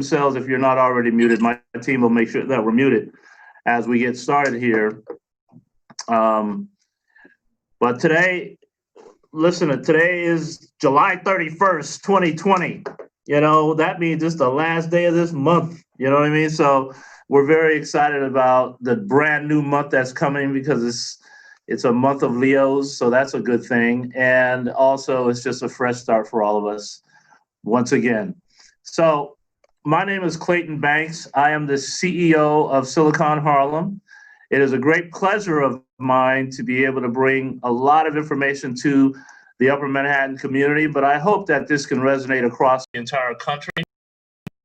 themselves if you're not already muted. My team will make sure that we're muted as we get started here. But today, listen, today is July 31st, 2020. You know, that means it's the last day of this month. You know what I mean? So we're very excited about the brand new month that's coming because it's a month of Leos. So that's a good thing. And also it's just a fresh start for all of us once again. So my name is Clayton Banks. I am the CEO of Silicon Harlem. It is a great pleasure of mine to be able to bring a lot of information to the Upper Manhattan community, but I hope that this can resonate across the entire country.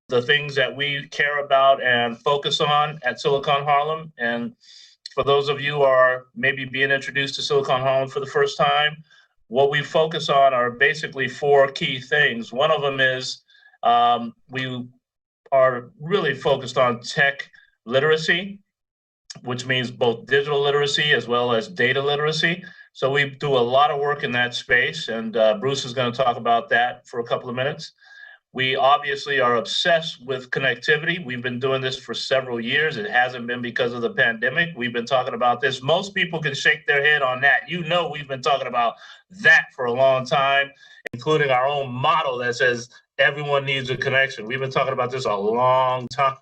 The things that we care about and focus on at Silicon Harlem. And for those of you who are maybe being introduced to Silicon Harlem for the first time, what we focus on are basically four key things. One of them is we are really focused on tech literacy, which means both digital literacy as well as data literacy. So we do a lot of work in that space, and Bruce is going to talk about that for a couple of minutes. We obviously are obsessed with connectivity. We've been doing this for several years. It hasn't been because of the pandemic. We've been talking about this. Most people can shake their head on that. You know, we've been talking about that for a long time, including our own model that says everyone needs a connection. We've been talking about this a long time,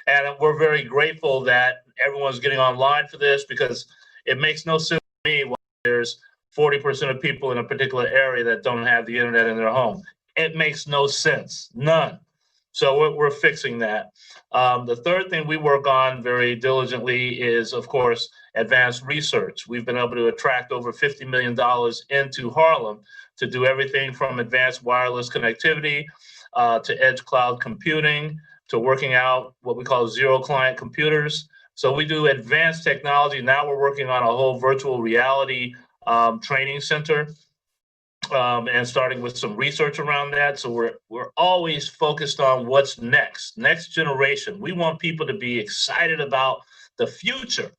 and we're very grateful that everyone's getting online for this because it makes no sense to me when there's 40% of people in a particular area that don't have the internet in their home. It makes no sense, none. So we're fixing that. The third thing we work on very diligently is, of course, advanced research. We've been able to attract over $50 million into Harlem to do everything from advanced wireless connectivity to edge cloud computing to working out what we call zero client computers. So we do advanced technology. Now we're working on a whole virtual reality training center. And starting with some research around that. So we're always focused on what's next generation. We want people to be excited about the future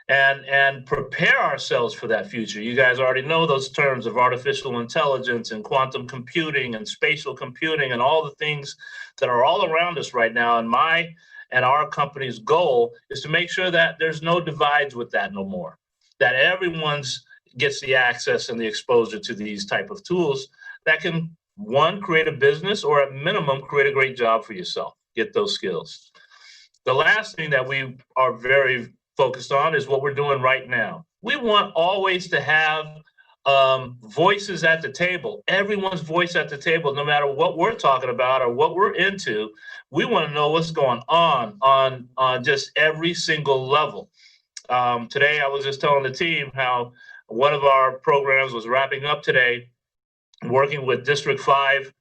and prepare ourselves for that future. You guys already know those terms of artificial intelligence and quantum computing and spatial computing and all the things that are all around us right now. And our company's goal is to make sure that there's no divides with that no more, that everyone's gets the access and the exposure to these type of tools that can, one, create a business or at minimum, create a great job for yourself, get those skills. The last thing that we are very focused on is what we're doing right now. We want always to have voices at the table, everyone's voice at the table, no matter what we're talking about or what we're into. We want to know what's going on just every single level. Today, I was just telling the team how one of our programs was wrapping up today, working with District 5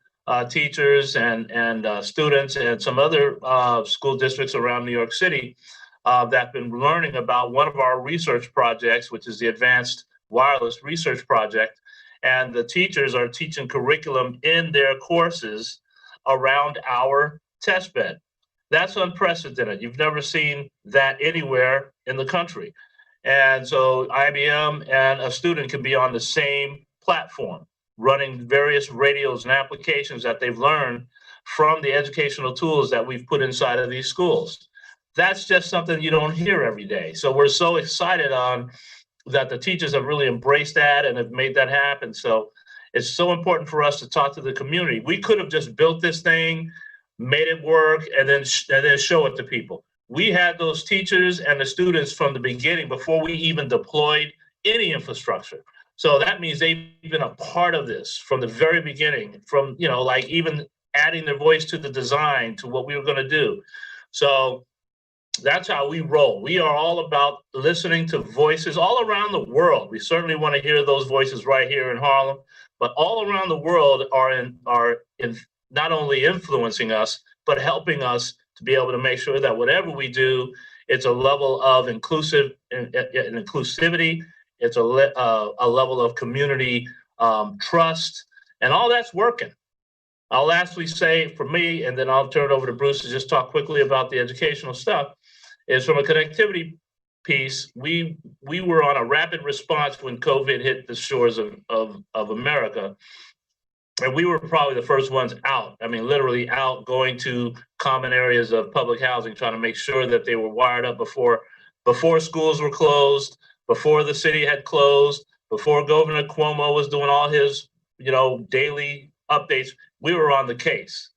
teachers and students and some other school districts around New York City that have been learning about one of our research projects, which is the Advanced Wireless Research Project. And the teachers are teaching curriculum in their courses around our test bed. That's unprecedented. You've never seen that anywhere in the country. And so IBM and a student can be on the same platform, running various radios and applications that they've learned from the educational tools that we've put inside of these schools. That's just something you don't hear every day. So we're so excited that the teachers have really embraced that and have made that happen. So it's so important for us to talk to the community. We could have just built this thing, made it work, and then show it to people. We had those teachers and the students from the beginning before we even deployed any infrastructure. So that means they've been a part of this from the very beginning, from, like even adding their voice to the design, to what we were going to do. So that's how we roll. We are all about listening to voices all around the world. We certainly want to hear those voices right here in Harlem, but all around the world are in not only influencing us, but helping us to be able to make sure that whatever we do, it's a level of inclusivity, it's a level of community trust, and all that's working. I'll lastly say for me, and then I'll turn it over to Bruce to just talk quickly about the educational stuff, is from a connectivity piece, we were on a rapid response when COVID hit the shores of America. And we were probably the first ones out. I mean, literally out, going to common areas of public housing, trying to make sure that they were wired up before schools were closed, before the city had closed, before Governor Cuomo was doing all his, daily updates. We were on the case.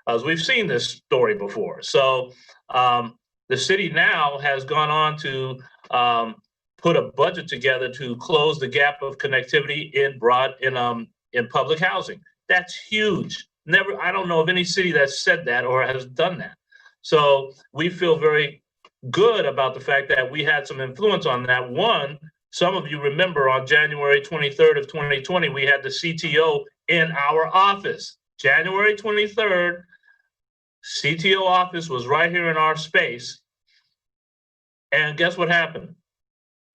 As we've seen this story before. So the city now has gone on to put a budget together to close the gap of connectivity in public housing. That's huge. I don't know of any city that's said that or has done that. So we feel very good about the fact that we had some influence on that. One, some of you remember on January 23rd of 2020, we had the CTO in our office. January 23rd, CTO office was right here in our space. And guess what happened?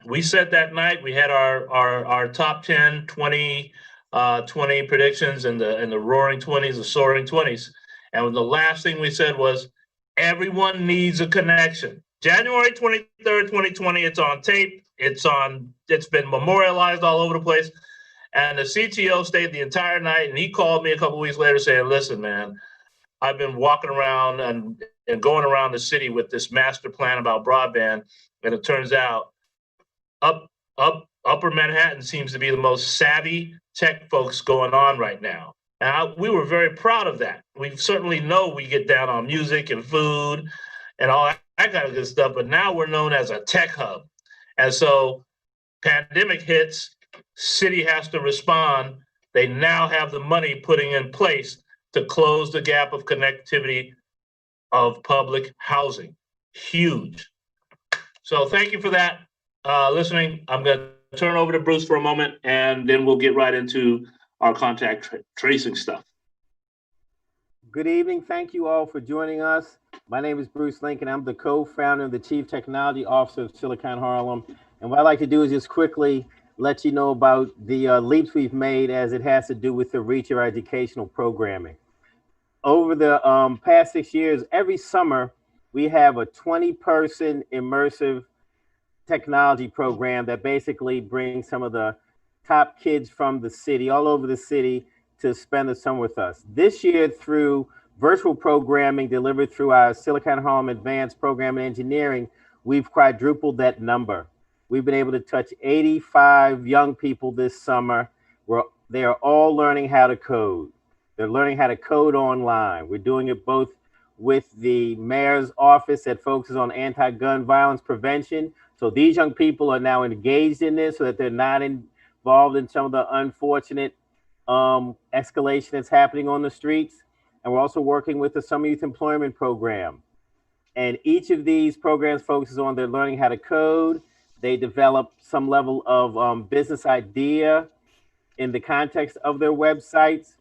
We said that night, we had our top 10, 20 predictions in the roaring 20s, the soaring 20s. And the last thing we said was, everyone needs a connection. January 23rd, 2020, it's on tape. It's been memorialized all over the place. And the CTO stayed the entire night, and he called me a couple of weeks later saying, listen, man, I've been walking around and going around the city with this master plan about broadband, and it turns out Upper Manhattan seems to be the most savvy tech folks going on right now. And we were very proud of that. We certainly know we get down on music and food and all that kind of good stuff, but now we're known as a tech hub. And so pandemic hits, city has to respond. They now have the money putting in place to close the gap of connectivity of public housing. Huge. So thank you for that. Listening. I'm going to turn over to Bruce for a moment, and then we'll get right into our contact tracing stuff. Good evening. Thank you all for joining us. My name is Bruce Lincoln. I'm the co-founder and the Chief Technology Officer of Silicon Harlem. And what I'd like to do is just quickly let you know about the leaps we've made as it has to do with the reach of our educational programming. Over the past 6 years, every summer, we have a 20-person immersive technology program that basically brings some of the top kids from the city, all over the city, to spend the summer with us. This year, through virtual programming delivered through our Silicon Harlem Advanced Program in Engineering, we've quadrupled that number. We've been able to touch 85 young people this summer, where they are all learning how to code. They're learning how to code online. We're doing it both with the mayor's office that focuses on anti-gun violence prevention. So these young people are now engaged in this so that they're not involved in some of the unfortunate escalation that's happening on the streets. And we're also working with the Summer Youth Employment Program. And each of these programs focuses on their learning how to code. They develop some level of business idea in the context of their websites.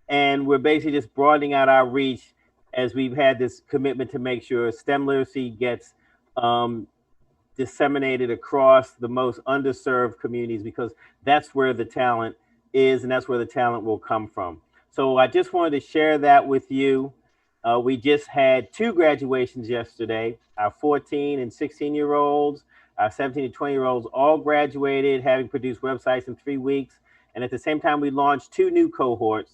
And we're basically just broadening out our reach as we've had this commitment to make sure STEM literacy gets disseminated across the most underserved communities, because that's where the talent is and that's where the talent will come from. So I just wanted to share that with you. We just had 2 graduations yesterday. Our 14 and 16-year-olds, our 17 and 20-year-olds all graduated, having produced websites in 3 weeks. And at the same time, we launched 2 new cohorts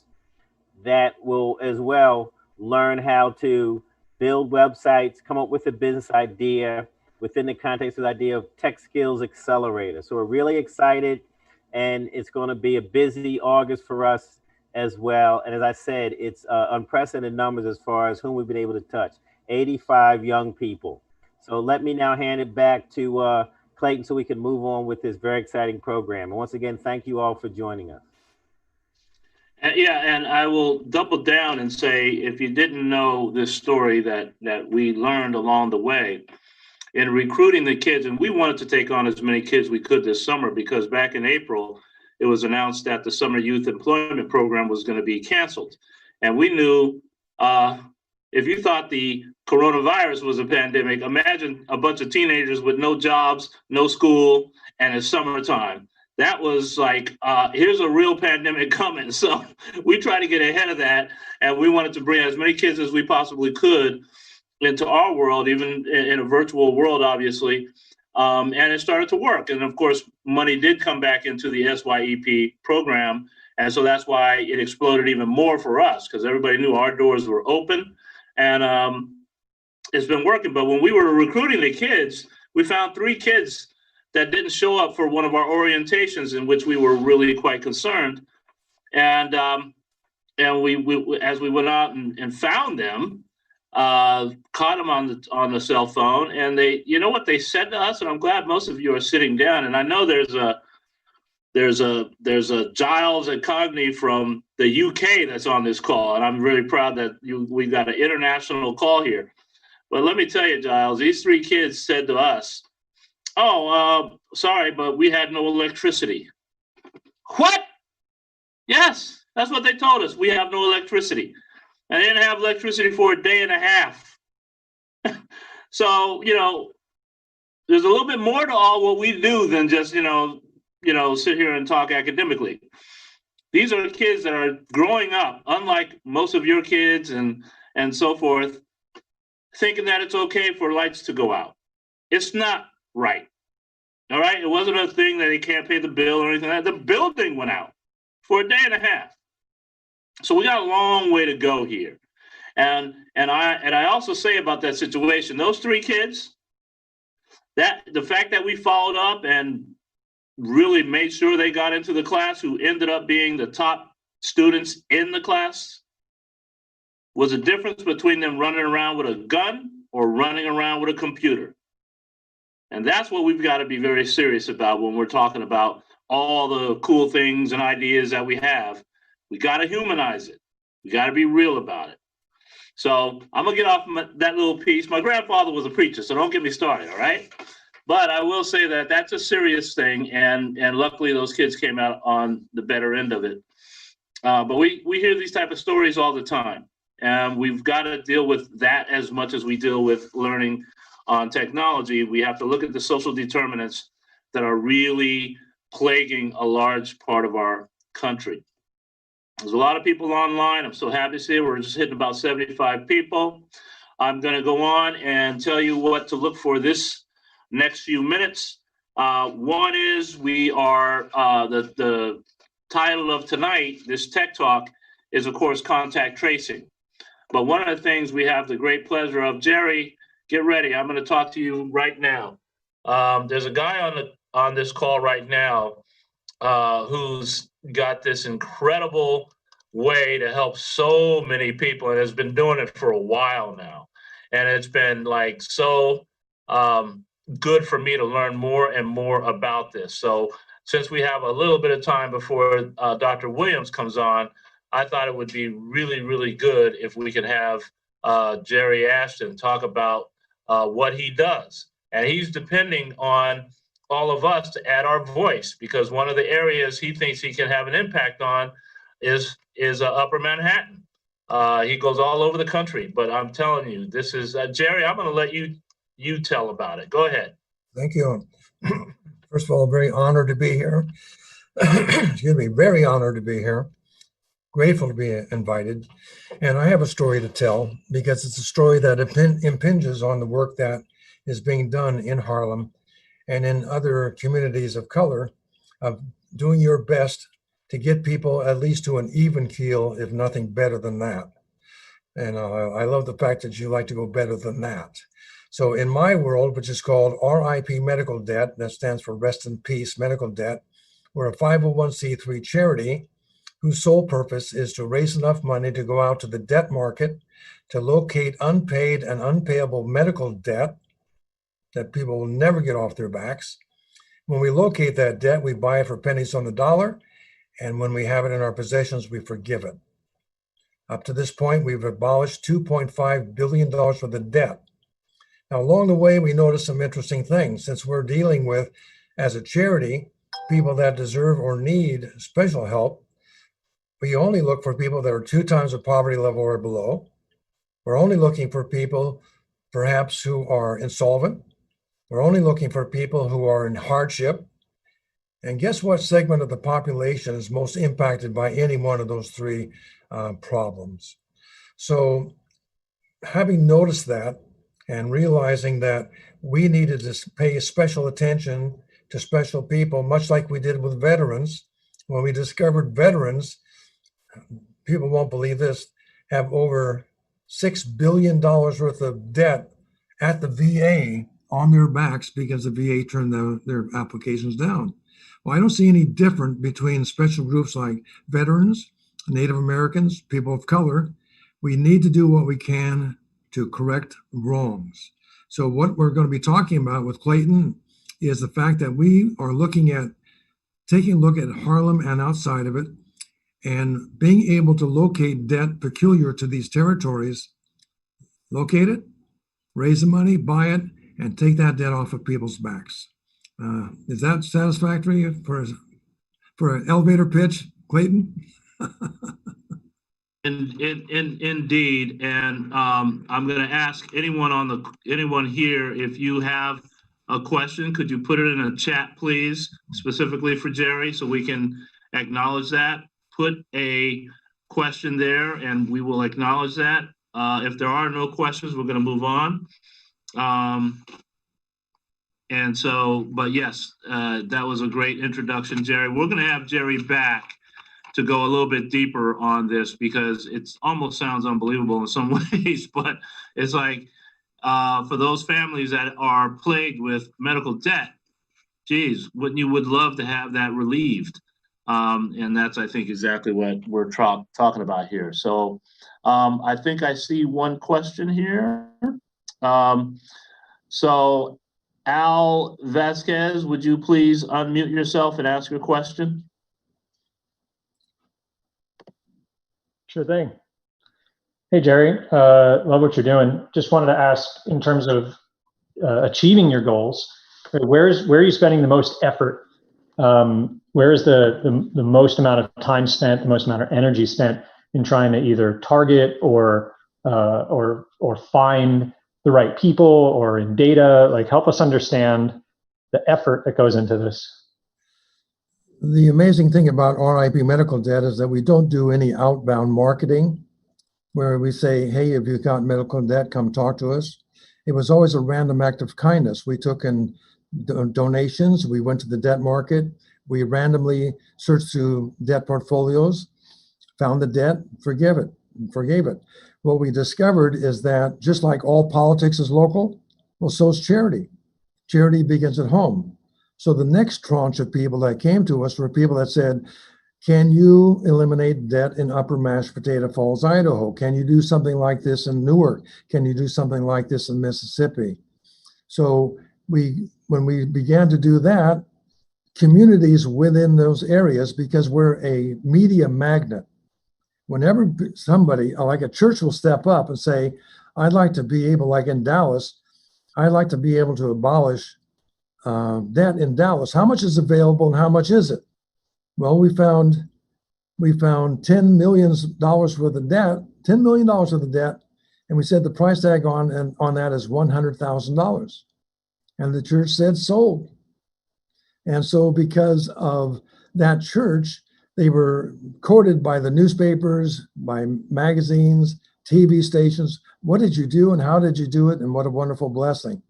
that will as well learn how to build websites, come up with a business idea within the context of the idea of Tech Skills Accelerator. So we're really excited, and it's going to be a busy August for us as well. And as I said, it's unprecedented numbers as far as whom we've been able to touch, 85 young people. So let me now hand it back to Clayton so we can move on with this very exciting program. And once again, thank you all for joining us. Yeah, and I will double down and say, if you didn't know this story that we learned along the way in recruiting the kids, and we wanted to take on as many kids we could this summer, because back in April, it was announced that the Summer Youth Employment Program was going to be canceled. And we knew if you thought the coronavirus was a pandemic, imagine a bunch of teenagers with no jobs, no school, and it's summertime. That was like, here's a real pandemic coming. So we tried to get ahead of that, and we wanted to bring as many kids as we possibly could into our world, even in a virtual world, obviously. And it started to work. And of course, money did come back into the SYEP program. And so that's why it exploded even more for us, because everybody knew our doors were open, and it's been working. But when we were recruiting the kids, we found 3 kids that didn't show up for one of our orientations, in which we were really quite concerned. And we as we went out and found them, caught them on the cell phone, and they, you know what they said to us, and I'm glad most of you are sitting down. And I know there's a Giles and Cogni from the UK that's on this call, and I'm really proud that we got an international call here. But let me tell you, Giles, these 3 kids said to us, "Oh, sorry, but we had no electricity." What? Yes, that's what they told us. We have no electricity. And they didn't have electricity for a day and a half. So, there's a little bit more to all what we do than just, sit here and talk academically. These are kids that are growing up, unlike most of your kids and so forth, thinking that it's okay for lights to go out. It's not right. All right? It wasn't a thing that they can't pay the bill or anything like that. The building went out for a day and a half. So we got a long way to go here. And I also say about that situation, those 3 kids, that the fact that we followed up and really made sure they got into the class, who ended up being the top students in the class, was a difference between them running around with a gun or running around with a computer. And that's what we've got to be very serious about when we're talking about all the cool things and ideas that we have. We got to humanize it. We got to be real about it. So I'm going to get off that little piece. My grandfather was a preacher, so don't get me started, all right? But I will say that that's a serious thing, and luckily those kids came out on the better end of it. But we hear these type of stories all the time, and we've got to deal with that as much as we deal with learning on technology. We have to look at the social determinants that are really plaguing a large part of our country. There's a lot of people online. I'm so happy to see it. We're just hitting about 75 people. I'm going to go on and tell you what to look for this next few minutes. One is we are, the title of tonight, this Tech Talk, is, of course, contact tracing. But one of the things we have the great pleasure of, Jerry, get ready. I'm going to talk to you right now. There's a guy on this call right now who's got this incredible way to help so many people, and has been doing it for a while now. And it's been like so good for me to learn more and more about this. So since we have a little bit of time before Dr. Williams comes on, I thought it would be really, really good if we could have Jerry Ashton talk about what he does. And he's depending on all of us to add our voice, because one of the areas he thinks he can have an impact on is Upper Manhattan. He goes all over the country, but I'm telling you, this is Jerry. I'm going to let you tell about it. Go ahead. Thank you. First of all, very honored to be here. Excuse me, very honored to be here. Grateful to be invited. And I have a story to tell, because it's a story that impinges on the work that is being done in Harlem and in other communities of color, of doing your best to get people at least to an even keel, if nothing better than that. And I love the fact that you like to go better than that. So in my world, which is called RIP Medical Debt, that stands for Rest in Peace Medical Debt, we're a 501c3 charity whose sole purpose is to raise enough money to go out to the debt market to locate unpaid and unpayable medical debt that people will never get off their backs. When we locate that debt, we buy it for pennies on the dollar, and when we have it in our possessions, we forgive it. Up to this point, we've abolished $2.5 billion worth of debt. Now, along the way, we noticed some interesting things. Since we're dealing with, as a charity, people that deserve or need special help, we only look for people that are 2 times the poverty level or below. We're only looking for people, perhaps, who are insolvent. We're only looking for people who are in hardship. And guess what segment of the population is most impacted by any one of those 3 problems? So having noticed that and realizing that we needed to pay special attention to special people, much like we did with veterans, when we discovered veterans, people won't believe this, have over $6 billion worth of debt at the VA on their backs because the VA turned their applications down. Well, I don't see any different between special groups like veterans, Native Americans, people of color. We need to do what we can to correct wrongs. So what we're going to be talking about with Clayton is the fact that we are taking a look at Harlem and outside of it, and being able to locate debt peculiar to these territories, locate it, raise the money, buy it, and take that debt off of people's backs. Is that satisfactory for an elevator pitch, Clayton? Indeed, and I'm going to ask anyone here, if you have a question, could you put it in a chat, please, specifically for Jerry, so we can acknowledge that. Put a question there, and we will acknowledge that. If there are no questions, we're going to move on. And so, but yes, that was a great introduction, Jerry. We're going to have Jerry back to go a little bit deeper on this, because it almost sounds unbelievable in some ways, but it's like, for those families that are plagued with medical debt, geez, would love to have that relieved. And that's, I think, exactly what we're talking about here. So I think I see one question here. So Al Vasquez, would you please unmute yourself and ask your question? Sure thing. Hey, Jerry, love what you're doing. Just wanted to ask, in terms of achieving your goals, where are you spending the most effort? Where is the most amount of time spent, the most amount of energy spent in trying to either target or find the right people, or in data? Like, help us understand the effort that goes into this. The amazing thing about RIP medical debt is that we don't do any outbound marketing where we say, hey, if you've got medical debt, come talk to us. It was always a random act of kindness. We took in donations. We went to the debt market. We randomly searched through debt portfolios, found the debt, forgave it. What we discovered is that just like all politics is local, well, so is charity. Charity begins at home. So the next tranche of people that came to us were people that said, can you eliminate debt in Upper Mashed Potato Falls, Idaho? Can you do something like this in Newark? Can you do something like this in Mississippi? So when we began to do that, communities within those areas, because we're a media magnet, whenever somebody, like a church, will step up and say, I'd like to be able, like in Dallas, I'd like to be able to abolish debt in Dallas. How much is available and how much is it? Well, we found $10 million worth of debt, $10 million worth of debt, and we said the price tag on that is $100,000. And the church said sold. And so because of that church, they were courted by the newspapers, by magazines, TV stations. What did you do and how did you do it? And what a wonderful blessing.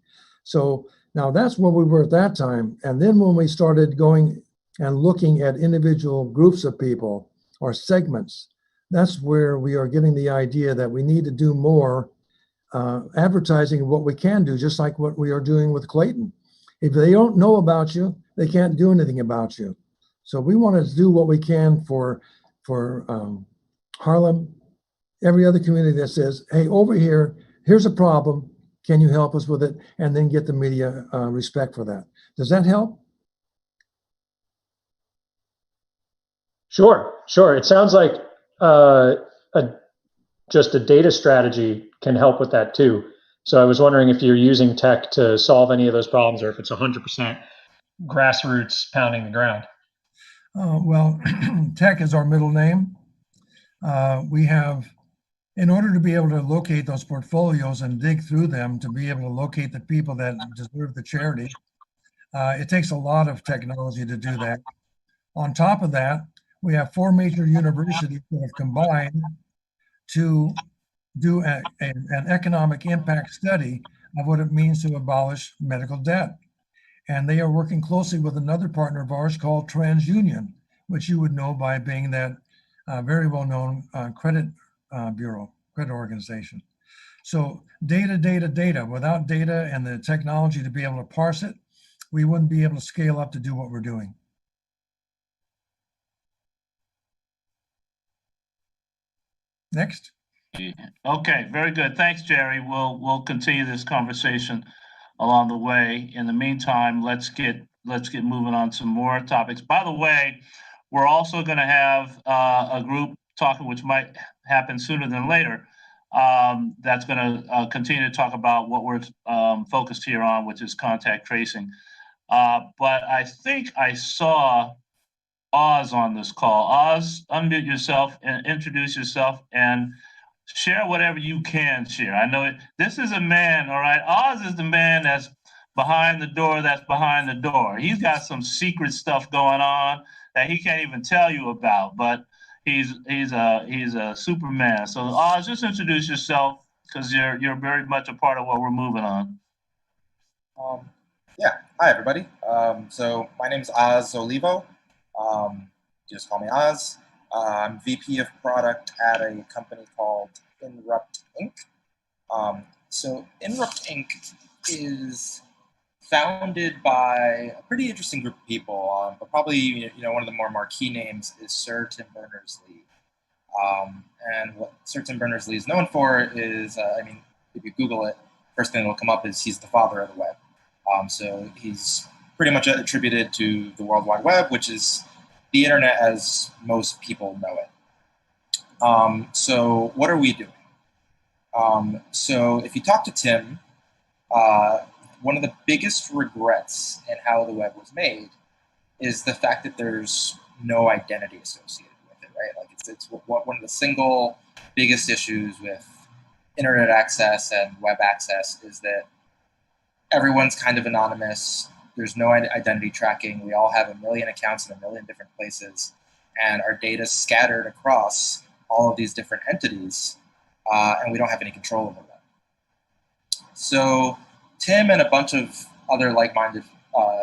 So now that's where we were at that time. And then when we started going and looking at individual groups of people or segments, that's where we are getting the idea that we need to do more advertising of what we can do, just like what we are doing with Clayton. If they don't know about you, they can't do anything about you. So we want to do what we can for Harlem, every other community that says, hey, over here, here's a problem. Can you help us with it? And then get the media respect for that. Does that help? Sure. It sounds like just a data strategy can help with that too. So I was wondering if you're using tech to solve any of those problems, or if it's 100% grassroots pounding the ground. Well, tech is our middle name. We have, in order to be able to locate those portfolios and dig through them, to be able to locate the people that deserve the charity, it takes a lot of technology to do that. On top of that, we have 4 major universities that have combined to do an economic impact study of what it means to abolish medical debt. And they are working closely with another partner of ours called TransUnion. which you would know by being that very well-known credit bureau, credit organization. So data, data, data. Without data and the technology to be able to parse it, we wouldn't be able to scale up to do what we're doing. Next. Okay, very good. Thanks, Jerry. We'll continue this conversation along the way. In the meantime, let's get moving on to more topics. By the way, we're also going to have a group talking, which might happen sooner than later. That's going to continue to talk about what we're focused here on, which is contact tracing. But I think I saw Oz on this call. Oz, unmute yourself and introduce yourself and share whatever you can share. I know this is a man, all right? Oz is the man that's behind the door that's behind the door. He's got some secret stuff going on that he can't even tell you about, but he's a Superman. So Oz, just introduce yourself because you're very much a part of what we're moving on. Yeah, hi everybody. So my name is Oz Olivo. Just call me Oz. I'm VP of product at a company called Inrupt Inc. So Inrupt Inc. is founded by a pretty interesting group of people, but probably one of the more marquee names is Sir Tim Berners-Lee. And what Sir Tim Berners-Lee is known for is, if you Google it, first thing that will come up is he's the father of the web. So he's pretty much attributed to the World Wide Web, which is the internet as most people know it. So what are we doing? So if you talk to Tim, one of the biggest regrets in how the web was made is the fact that there's no identity associated with it, right? Like it's one of the single biggest issues with internet access and web access is that everyone's kind of anonymous. There's no identity tracking. We all have a million accounts in a million different places, and our data is scattered across all of these different entities, and we don't have any control over them. So Tim and a bunch of other like-minded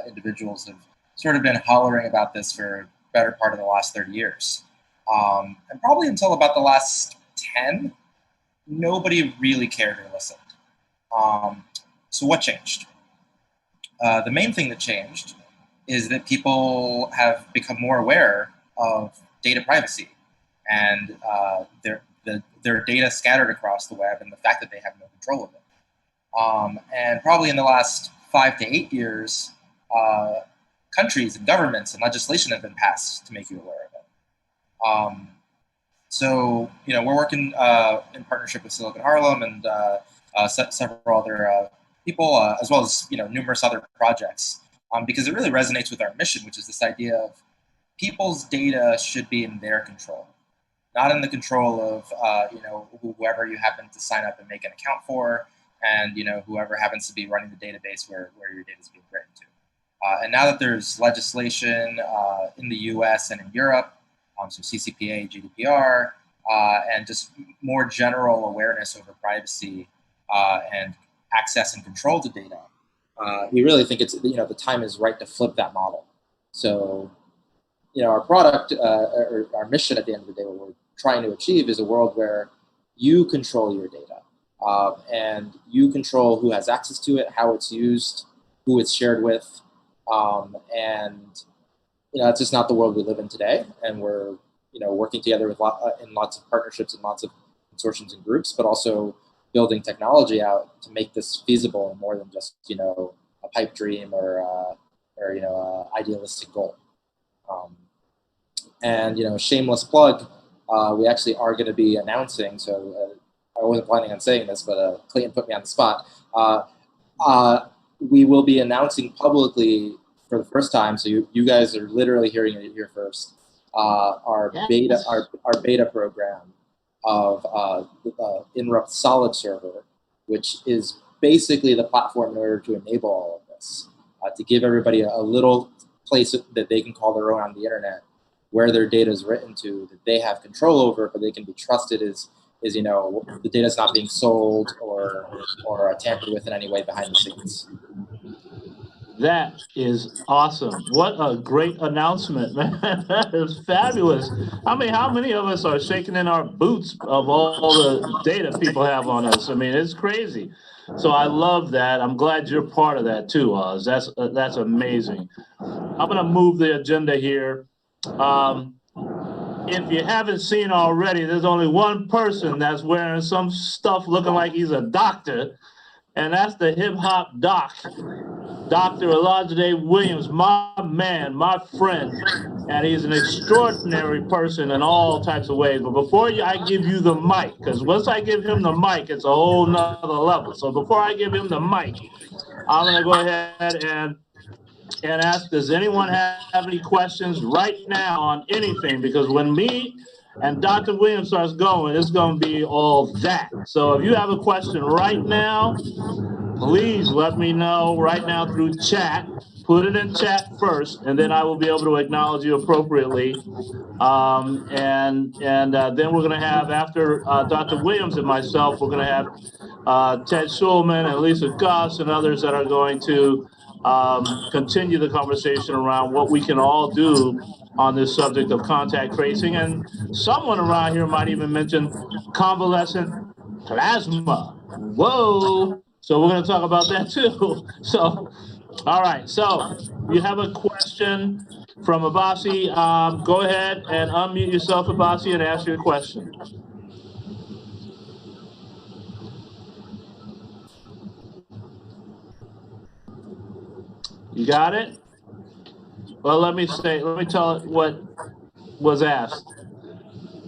individuals have sort of been hollering about this for a better part of the last 30 years. And probably until about the last 10, nobody really cared or listened. So what changed? The main thing that changed is that people have become more aware of data privacy and their data scattered across the web and the fact that they have no control of it. And probably in the last 5 to 8 years, countries and governments and legislation have been passed to make you aware of it. So, we're working in partnership with Silicon Harlem and several other people, as well as numerous other projects, because it really resonates with our mission, which is this idea of people's data should be in their control, not in the control of whoever you happen to sign up and make an account for, and whoever happens to be running the database where your data is being written to. And now that there's legislation in the U.S. and in Europe, so CCPA, GDPR, and just more general awareness over privacy and access and control to data, we really think it's the time is right to flip that model. So, our product or our mission at the end of the day, what we're trying to achieve is a world where you control your data and you control who has access to it, how it's used, who it's shared with, and it's just not the world we live in today. And we're working together with in lots of partnerships and lots of consortiums and groups, but also building technology out to make this feasible and more than just a pipe dream or idealistic goal. And shameless plug, we actually are going to be announcing. So I wasn't planning on saying this, but Clayton put me on the spot. We will be announcing publicly for the first time. So you guys are literally hearing it here first. Our beta program of Inrupt Solid Server, which is basically the platform in order to enable all of this, to give everybody a little place that they can call their own on the internet, where their data is written to, that they have control over, but they can be trusted is the data is not being sold or tampered with in any way behind the scenes. That is awesome. What a great announcement, man. That is fabulous. I mean, how many of us are shaking in our boots of all the data people have on us? I mean, it's crazy. So I love that. I'm glad you're part of that too, Oz. That's amazing. I'm going to move the agenda here. If you haven't seen already, there's only one person that's wearing some stuff looking like he's a doctor, and that's the hip hop doc. Dr. Elijah Williams, my man, my friend, and he's an extraordinary person in all types of ways. But before I give you the mic, because once I give him the mic, it's a whole nother level. So before I give him the mic, I'm going to go ahead and ask, does anyone have any questions right now on anything? Because when me and Dr. Williams starts going, it's going to be all that. So if you have a question right now, please let me know right now through chat. Put it in chat first, and then I will be able to acknowledge you appropriately. Then we're going to have, after Dr. Williams and myself, we're going to have Ted Schulman and Lisa Goss and others that are going to continue the conversation around what we can all do on this subject of contact tracing. And someone around here might even mention convalescent plasma. Whoa. So we're going to talk about that too. So, all right. So you have a question from Abasi. Go ahead and unmute yourself, Abasi, and ask your question. You got it? Well, let me tell it what was asked.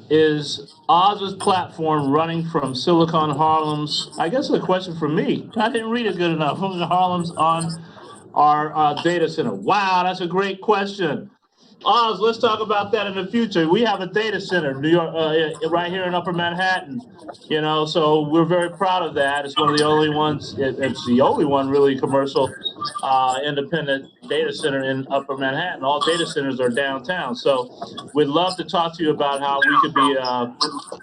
Is Oz's platform running from Silicon Harlem's, I guess it's a question for me. I didn't read it good enough. Harlem's on our data center. Wow, that's a great question. Oz, let's talk about that in the future. We have a data center, New York, right here in Upper Manhattan. You know, so we're very proud of that. It's one of the only ones. It's the only one really commercial, independent data center in Upper Manhattan. All data centers are downtown. So we'd love to talk to you about how we could be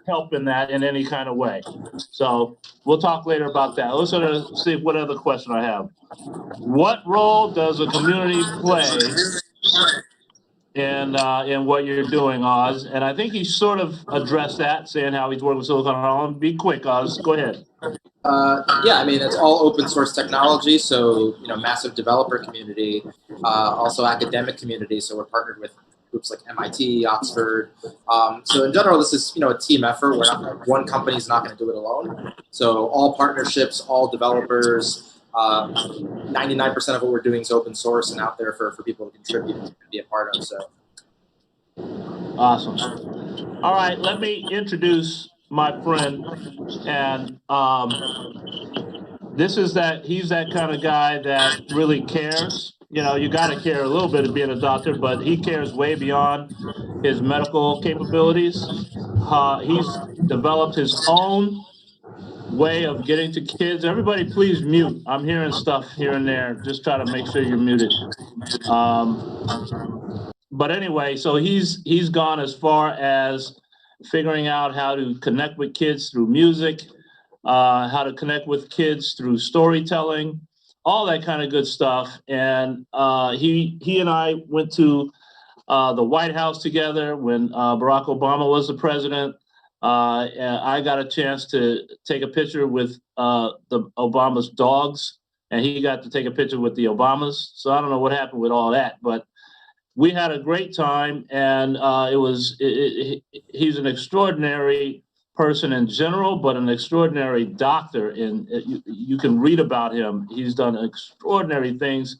helping that in any kind of way. So we'll talk later about that. Let's see what other question I have. What role does a community play in what you're doing, Oz? And I think he sort of addressed that, saying how he's working with Silicon Harlem. Be quick, Oz. Go ahead. Yeah, I mean, it's all open source technology, so, you know, massive developer community, also academic community. So we're partnered with groups like MIT, Oxford. So in general, this is, you know, a team effort. One company is not going to do it alone. So all partnerships, all developers, 99% of what we're doing is open source and out there for people to contribute and be a part of. So awesome. All right, let me introduce my friend. And he's that kind of guy that really cares. You know, you got to care a little bit of being a doctor, but he cares way beyond his medical capabilities. He's developed his own way of getting to kids. Everybody please mute. I'm hearing stuff here and there. Just try to make sure you're muted. But anyway, so he's gone as far as figuring out how to connect with kids through music, how to connect with kids through storytelling, all that kind of good stuff. And he and I went to the White House together when Barack Obama was the president. And I got a chance to take a picture with the Obama's dogs, and he got to take a picture with the Obamas. So I don't know what happened with all that, but we had a great time, and he's an extraordinary person in general, but an extraordinary doctor. And you can read about him. He's done extraordinary things,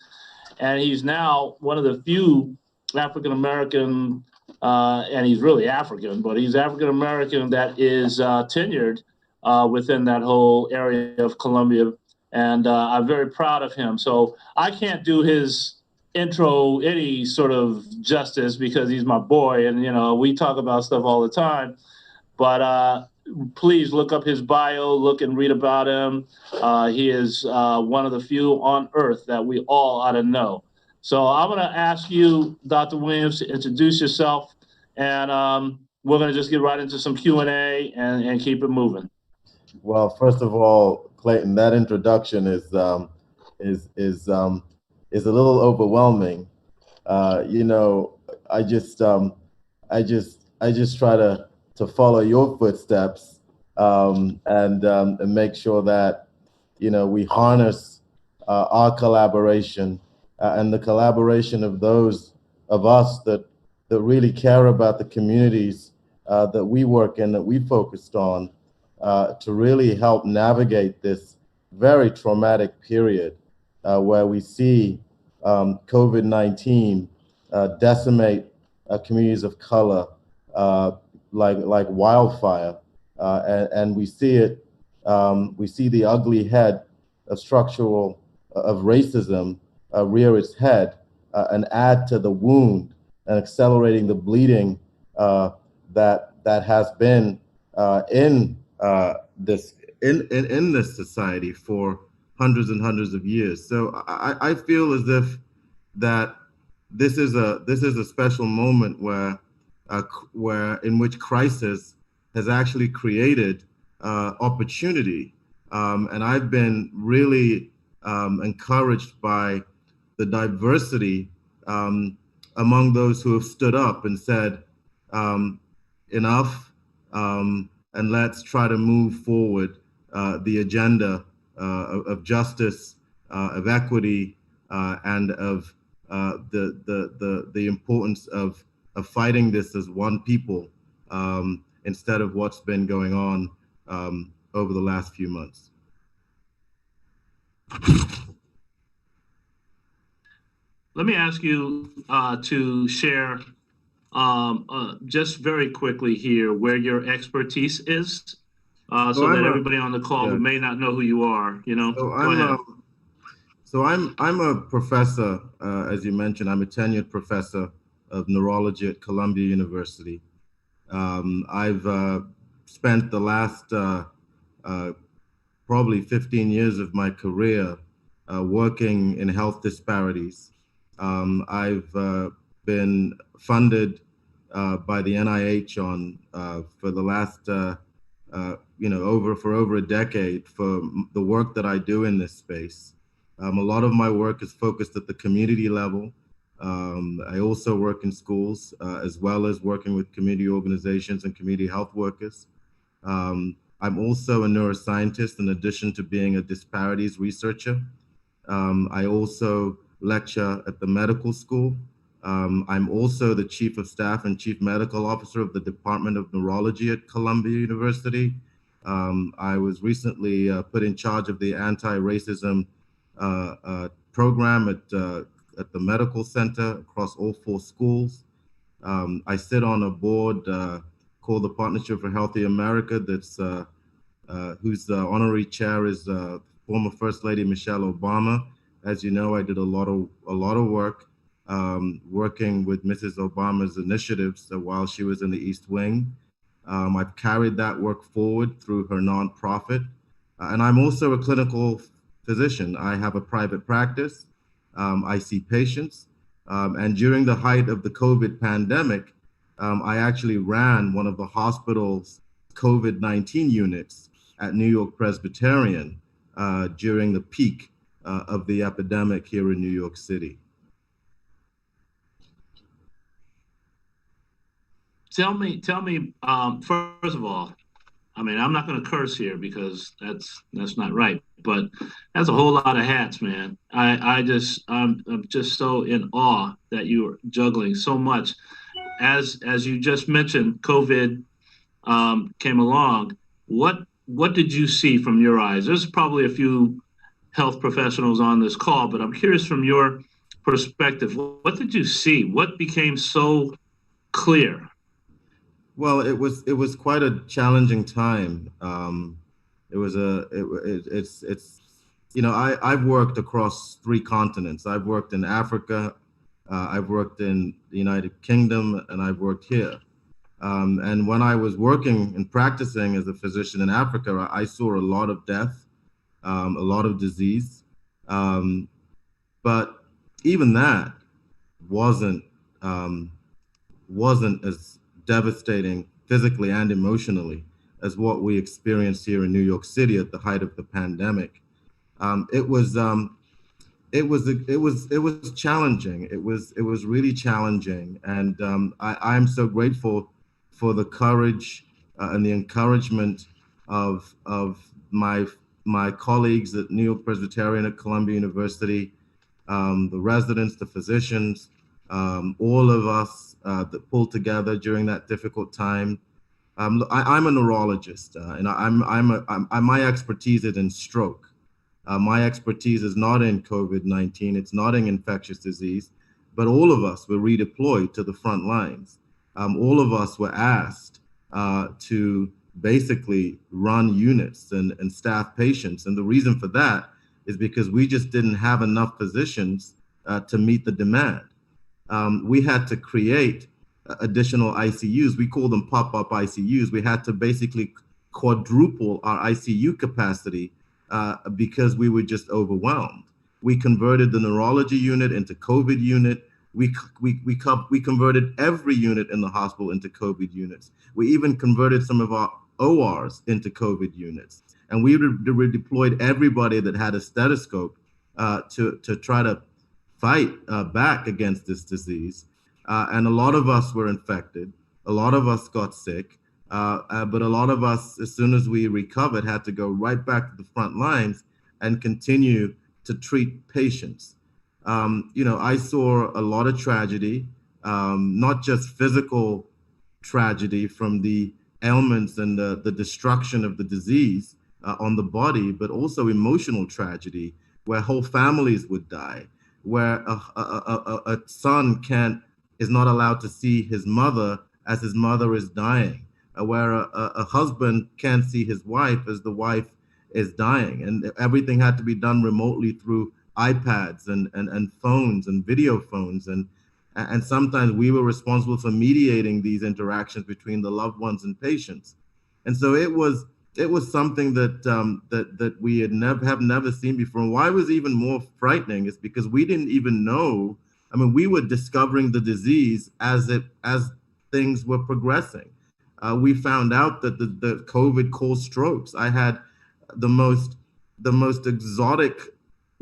and he's now one of the few African-American, and he's really African, but he's African-American that is tenured within that whole area of Columbia. And I'm very proud of him. So I can't do his intro any sort of justice because he's my boy, and, you know, we talk about stuff all the time. But please look up his bio, look and read about him. He is one of the few on earth that we all ought to know. So I'm going to ask you, Dr. Williams, to introduce yourself, and we're going to just get right into some Q&A and keep it moving. Well, first of all, Clayton, that introduction is is a little overwhelming. You know, I just I just try to follow your footsteps, and make sure that, you know, we harness our collaboration, and the collaboration of those of us that really care about the communities that we work in, that we focused on, to really help navigate this very traumatic period, where we see COVID-19 decimate communities of color like wildfire, and we see it. We see the ugly head of of racism rear its head, and add to the wound and accelerating the bleeding that has been in this in this society for hundreds and hundreds of years. So I feel as if that this is a special moment where in which crisis has actually created opportunity, and I've been really encouraged by the diversity among those who have stood up and said, enough, and let's try to move forward the agenda of justice, of equity, and of the importance of fighting this as one people, instead of what's been going on over the last few months. Let me ask you to share just very quickly here where your expertise is, so that everybody on the call who may not know who you are, you know, go ahead. So I'm a professor, as you mentioned. I'm a tenured professor of neurology at Columbia University. I've spent the last probably 15 years of my career working in health disparities. I've been funded by the NIH for the last over a decade for the work that I do in this space. A lot of my work is focused at the community level. I also work in schools, as well as working with community organizations and community health workers. I'm also a neuroscientist in addition to being a disparities researcher. I also lecture at the medical school. I'm also the chief of staff and chief medical officer of the Department of Neurology at Columbia University. I was recently put in charge of the anti-racism program at the medical center across all 4 schools. I sit on a board called the Partnership for Healthy America, that's whose honorary chair is former First Lady Michelle Obama. As you know, I did a lot of work working with Mrs. Obama's initiatives while she was in the East Wing. I've carried that work forward through her nonprofit, and I'm also a clinical physician. I have a private practice. I see patients, and during the height of the COVID pandemic, I actually ran one of the hospital's COVID-19 units at New York Presbyterian during the peak of the epidemic here in New York City. Tell me, first of all, I mean, I'm not going to curse here because that's not right, but that's a whole lot of hats, man. I'm just so in awe that you're juggling so much. As you just mentioned, COVID came along. What did you see from your eyes? There's probably a few health professionals on this call, but I'm curious from your perspective, what did you see? What became so clear? Well, it was quite a challenging time. I've worked across 3 continents. I've worked in Africa, I've worked in the United Kingdom, and I've worked here. And when I was working and practicing as a physician in Africa, I saw a lot of death, a lot of disease. But even that wasn't as devastating physically and emotionally as what we experienced here in New York City at the height of the pandemic. It was it was challenging. It was really challenging, and I'm so grateful for the courage and the encouragement of my colleagues at New York Presbyterian, at Columbia University, the residents, the physicians, all of us that pulled together during that difficult time. I'm a neurologist, and my expertise is in stroke. My expertise is not in COVID-19. It's not in infectious disease, but all of us were redeployed to the front lines. All of us were asked to basically run units and staff patients. And the reason for that is because we just didn't have enough physicians to meet the demand. We had to create additional ICUs. We call them pop-up ICUs. We had to basically quadruple our ICU capacity because we were just overwhelmed. We converted the neurology unit into COVID unit. We converted every unit in the hospital into COVID units. We even converted some of our ORs into COVID units. And we redeployed everybody that had a stethoscope to try to fight back against this disease. And a lot of us were infected. A lot of us got sick. But a lot of us, as soon as we recovered, had to go right back to the front lines and continue to treat patients. I saw a lot of tragedy, not just physical tragedy from the ailments and the destruction of the disease on the body, but also emotional tragedy where whole families would die, where a son is not allowed to see his mother as his mother is dying, where a husband can't see his wife as the wife is dying. And everything had to be done remotely through iPads and phones and video phones. And sometimes we were responsible for mediating these interactions between the loved ones and patients. And so it was something that we had never seen before. And why it was even more frightening is because we didn't even know. I mean, we were discovering the disease as things were progressing. We found out that the COVID caused strokes. I had the most exotic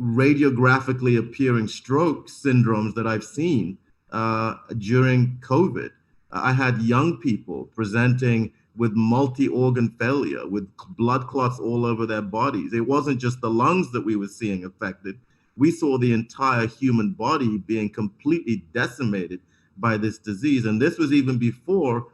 radiographically appearing stroke syndromes that I've seen during COVID. I had young people presenting with multi-organ failure, with blood clots all over their bodies. It wasn't just the lungs that we were seeing affected. We saw the entire human body being completely decimated by this disease. And this was even before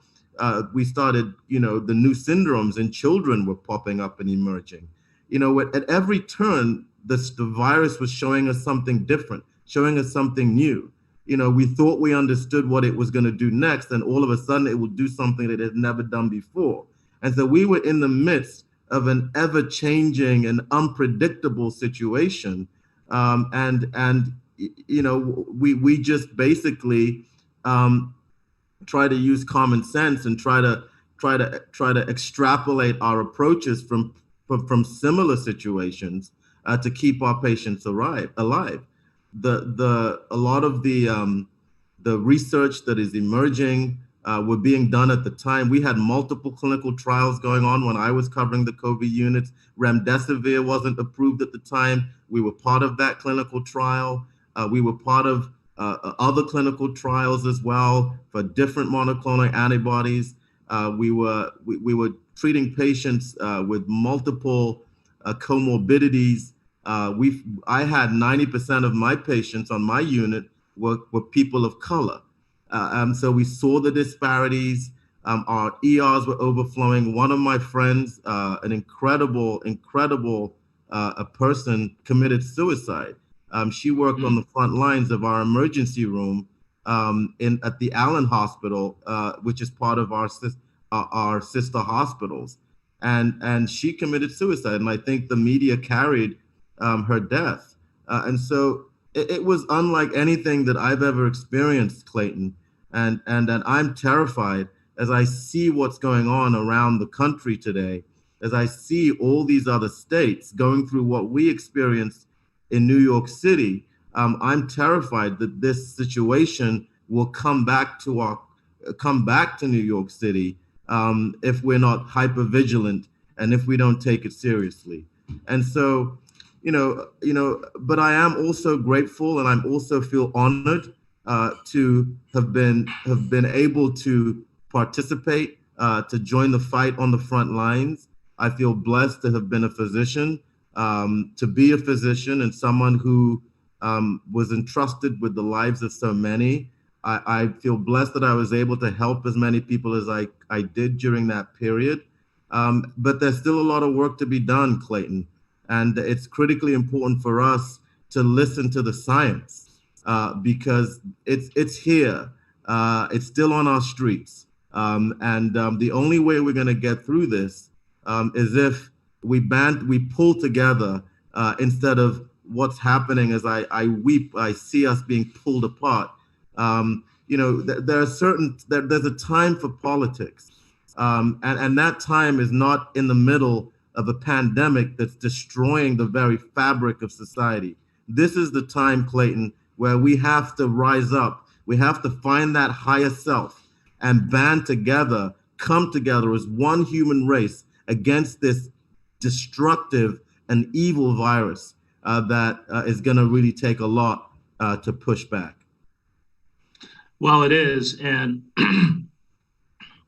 we started, the new syndromes in children were popping up and emerging. At every turn, the virus was showing us something different, showing us something new. We thought we understood what it was going to do next, and all of a sudden it would do something that it had never done before. And so we were in the midst of an ever-changing and unpredictable situation. We just basically try to use common sense and try to extrapolate our approaches from similar situations to keep our patients alive. A lot of the research that is emerging were being done at the time. We had multiple clinical trials going on when I was covering the COVID units. Remdesivir wasn't approved at the time. We were part of that clinical trial. We were part of other clinical trials as well for different monoclonal antibodies. We were treating patients with multiple comorbidities. I had 90% of my patients on my unit were people of color. So we saw the disparities. Our ERs were overflowing. One of my friends, an incredible person, committed suicide. She worked on the front lines of our emergency room at the Allen Hospital, which is part of our sister hospitals. And she committed suicide. And I think the media carried her death. And so it was unlike anything that I've ever experienced, Clayton. And that I'm terrified as I see what's going on around the country today, as I see all these other states going through what we experienced in New York City. I'm terrified that this situation will come back to New York City if we're not hyper vigilant and if we don't take it seriously. And so, but I am also grateful, and I'm also feel honored to have been able to participate, to join the fight on the front lines. I feel blessed to have been a physician, to be a physician and someone who was entrusted with the lives of so many. I feel blessed that I was able to help as many people as I did during that period. But there's still a lot of work to be done, Clayton. And it's critically important for us to listen to the science because it's here. It's still on our streets. The only way we're going to get through this is if we pull together instead of what's happening as I weep, I see us being pulled apart. There's a time for politics. And that time is not in the middle of a pandemic that's destroying the very fabric of society. This is the time, Clayton, where we have to rise up. We have to find that higher self and band together, come together as one human race against this destructive and evil virus that is going to really take a lot to push back. Well, it is, and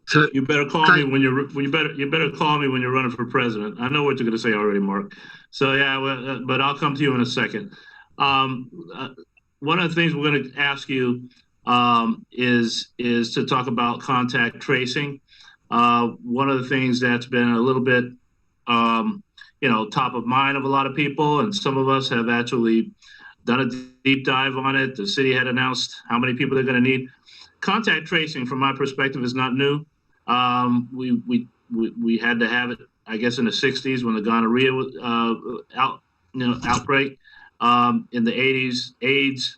so you better call me when you better call me when you're running for president. I know what you're going to say already, Mark. So yeah, but I'll come to you in a second. One of the things we're going to ask you is to talk about contact tracing. One of the things that's been a little bit, top of mind of a lot of people, and some of us have actually done a deep dive on it. The city had announced how many people they're going to need. Contact tracing, from my perspective, is not new. We had to have it, I guess, in the 60s when the gonorrhea outbreak. In the 80s, AIDS,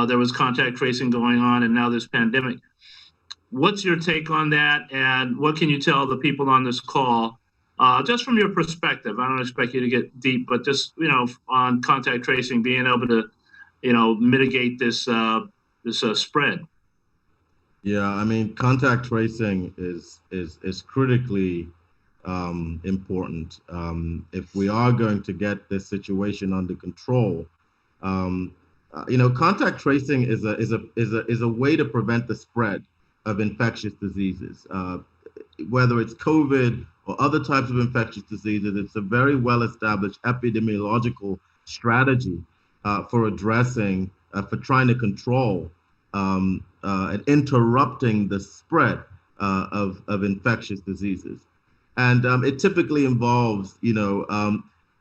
there was contact tracing going on, and now this pandemic. What's your take on that, and what can you tell the people on this call, just from your perspective? I don't expect you to get deep, but just on contact tracing, being able to mitigate this spread. Yeah, I mean, contact tracing is critically important. If we are going to get this situation under control, contact tracing is a way to prevent the spread of infectious diseases, whether it's COVID or other types of infectious diseases. It's a very well-established epidemiological strategy for addressing, for trying to control and interrupting the spread of infectious diseases. And it typically involves,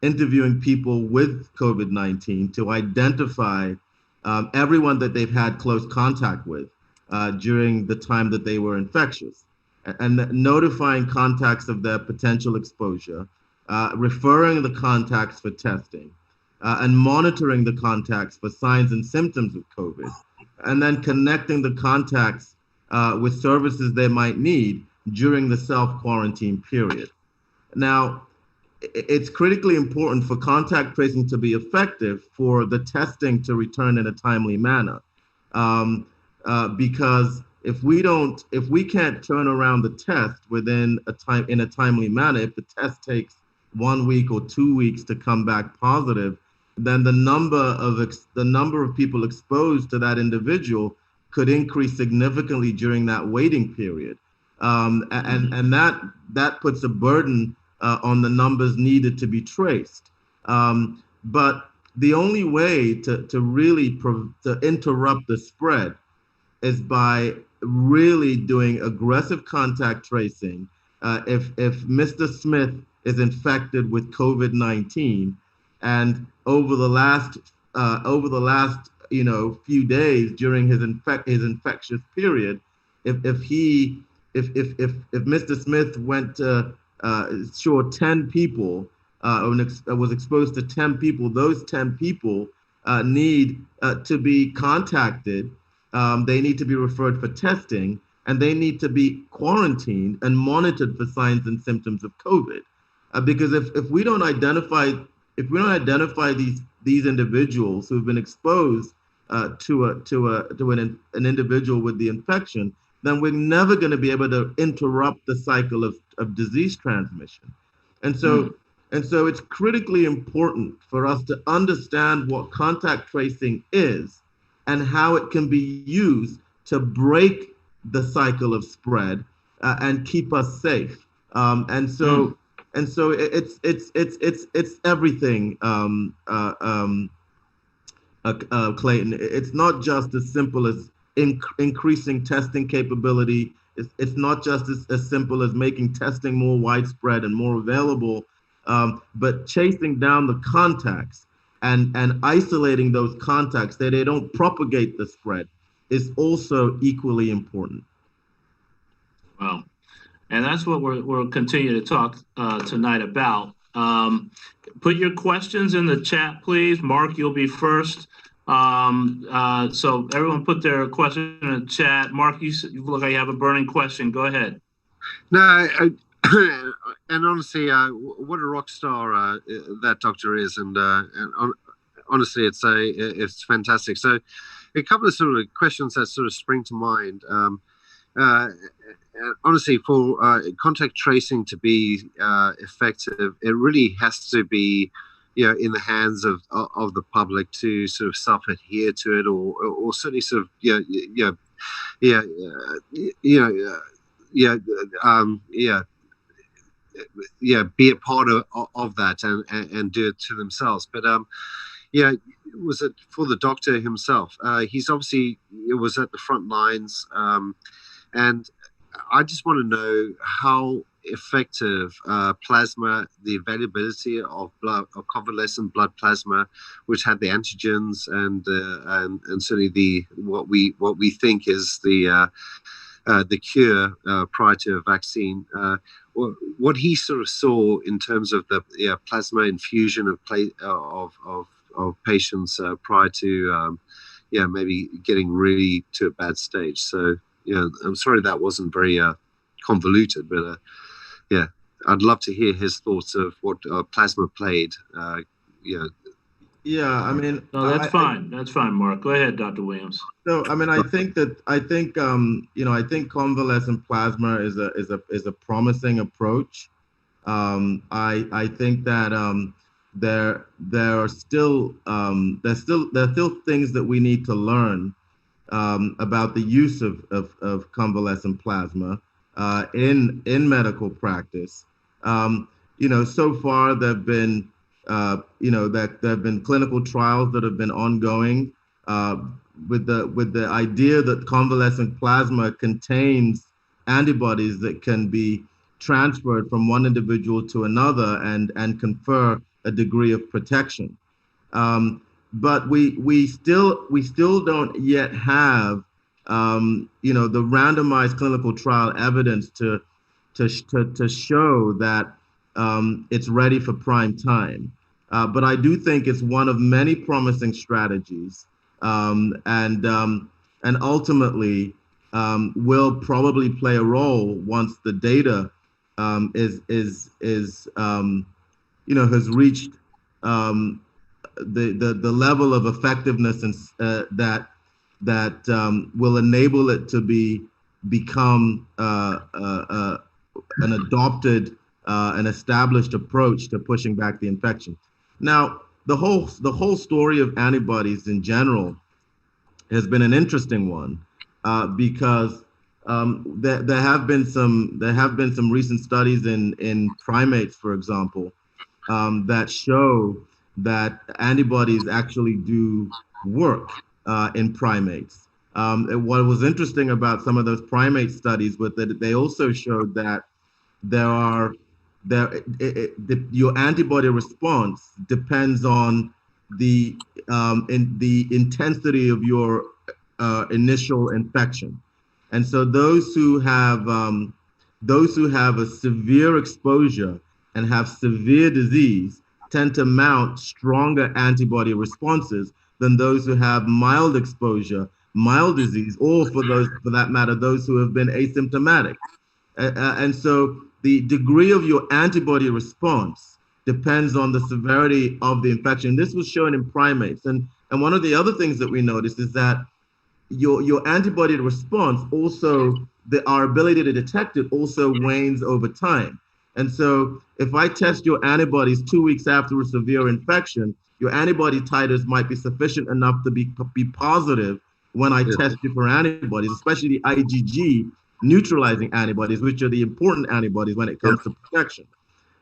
interviewing people with COVID-19 to identify everyone that they've had close contact with during the time that they were infectious, and notifying contacts of their potential exposure, referring the contacts for testing, and monitoring the contacts for signs and symptoms of COVID, and then connecting the contacts with services they might need during the self-quarantine period. Now, it's critically important for contact tracing to be effective for the testing to return in a timely manner. Because if we can't turn around the test in a timely manner, if the test takes 1 week or 2 weeks to come back positive, then the number of people exposed to that individual could increase significantly during that waiting period. And that puts a burden on the numbers needed to be traced. But the only way to really to interrupt the spread is by really doing aggressive contact tracing. If Mr. Smith is infected with COVID-19, and over the last few days during his infectious period, if Mr. Smith went to 10 people was exposed to 10 people, those 10 people need to be contacted. They need to be referred for testing, and they need to be quarantined and monitored for signs and symptoms of COVID. Because if we don't identify these individuals who have been exposed to an individual with the infection, then we're never going to be able to interrupt the cycle of disease transmission. And so And so it's critically important for us to understand what contact tracing is and how it can be used to break the cycle of spread and keep us safe. And so it's everything, Clayton. It's not just as simple as increasing testing capability. It's not just as simple as making testing more widespread and more available, but chasing down the contacts and isolating those contacts that they don't propagate the spread is also equally important. Wow. And that's what we'll continue to talk tonight about. Put your questions in the chat, please. Mark, you'll be first. So everyone put their question in the chat. Mark, you look like you have a burning question. Go ahead. No, and honestly, what a rock star that doctor is, and honestly, it's fantastic. So, a couple of sort of questions that sort of spring to mind. Honestly, for contact tracing to be effective, it really has to be, in the hands of the public to sort of self-adhere to it, or certainly sort of be a part of that and do it to themselves. But was it for the doctor himself? He's obviously was at the front lines, and I just want to know how effective plasma, the availability of blood, of convalescent blood plasma, which had the antigens and certainly what we think is the cure prior to a vaccine. What he sort of saw in terms of the plasma infusion of patients prior to maybe getting really to a bad stage. So I'm sorry that wasn't very convoluted, but I'd love to hear his thoughts of what plasma played. Yeah, I mean, no, that's fine. That's fine, Mark. Go ahead, Dr. Williams. So, I mean, I think convalescent plasma is a promising approach. I think that there are still things that we need to learn about the use of convalescent plasma in medical practice. So far there have been clinical trials that have been ongoing with the idea that convalescent plasma contains antibodies that can be transferred from one individual to another and confer a degree of protection. But we still don't yet have the randomized clinical trial evidence to show that it's ready for prime time. But I do think it's one of many promising strategies, and ultimately will probably play a role once the data has reached the level of effectiveness and that will enable it to become an adopted an established approach to pushing back the infection. Now, the whole story of antibodies in general has been an interesting one because there have been some recent studies in primates, for example, that show that antibodies actually do work in primates. What was interesting about some of those primate studies was that they also showed that your antibody response depends on the intensity of your initial infection, and so those who have a severe exposure and have severe disease tend to mount stronger antibody responses than those who have mild exposure, mild disease, or for that matter, those who have been asymptomatic. And so the degree of your antibody response depends on the severity of the infection. This was shown in primates. And one of the other things that we noticed is that your antibody response also, our ability to detect it also wanes over time. And so if I test your antibodies 2 weeks after a severe infection, your antibody titers might be sufficient enough to be positive when I test you for antibodies, especially the IgG neutralizing antibodies, which are the important antibodies when it comes to protection.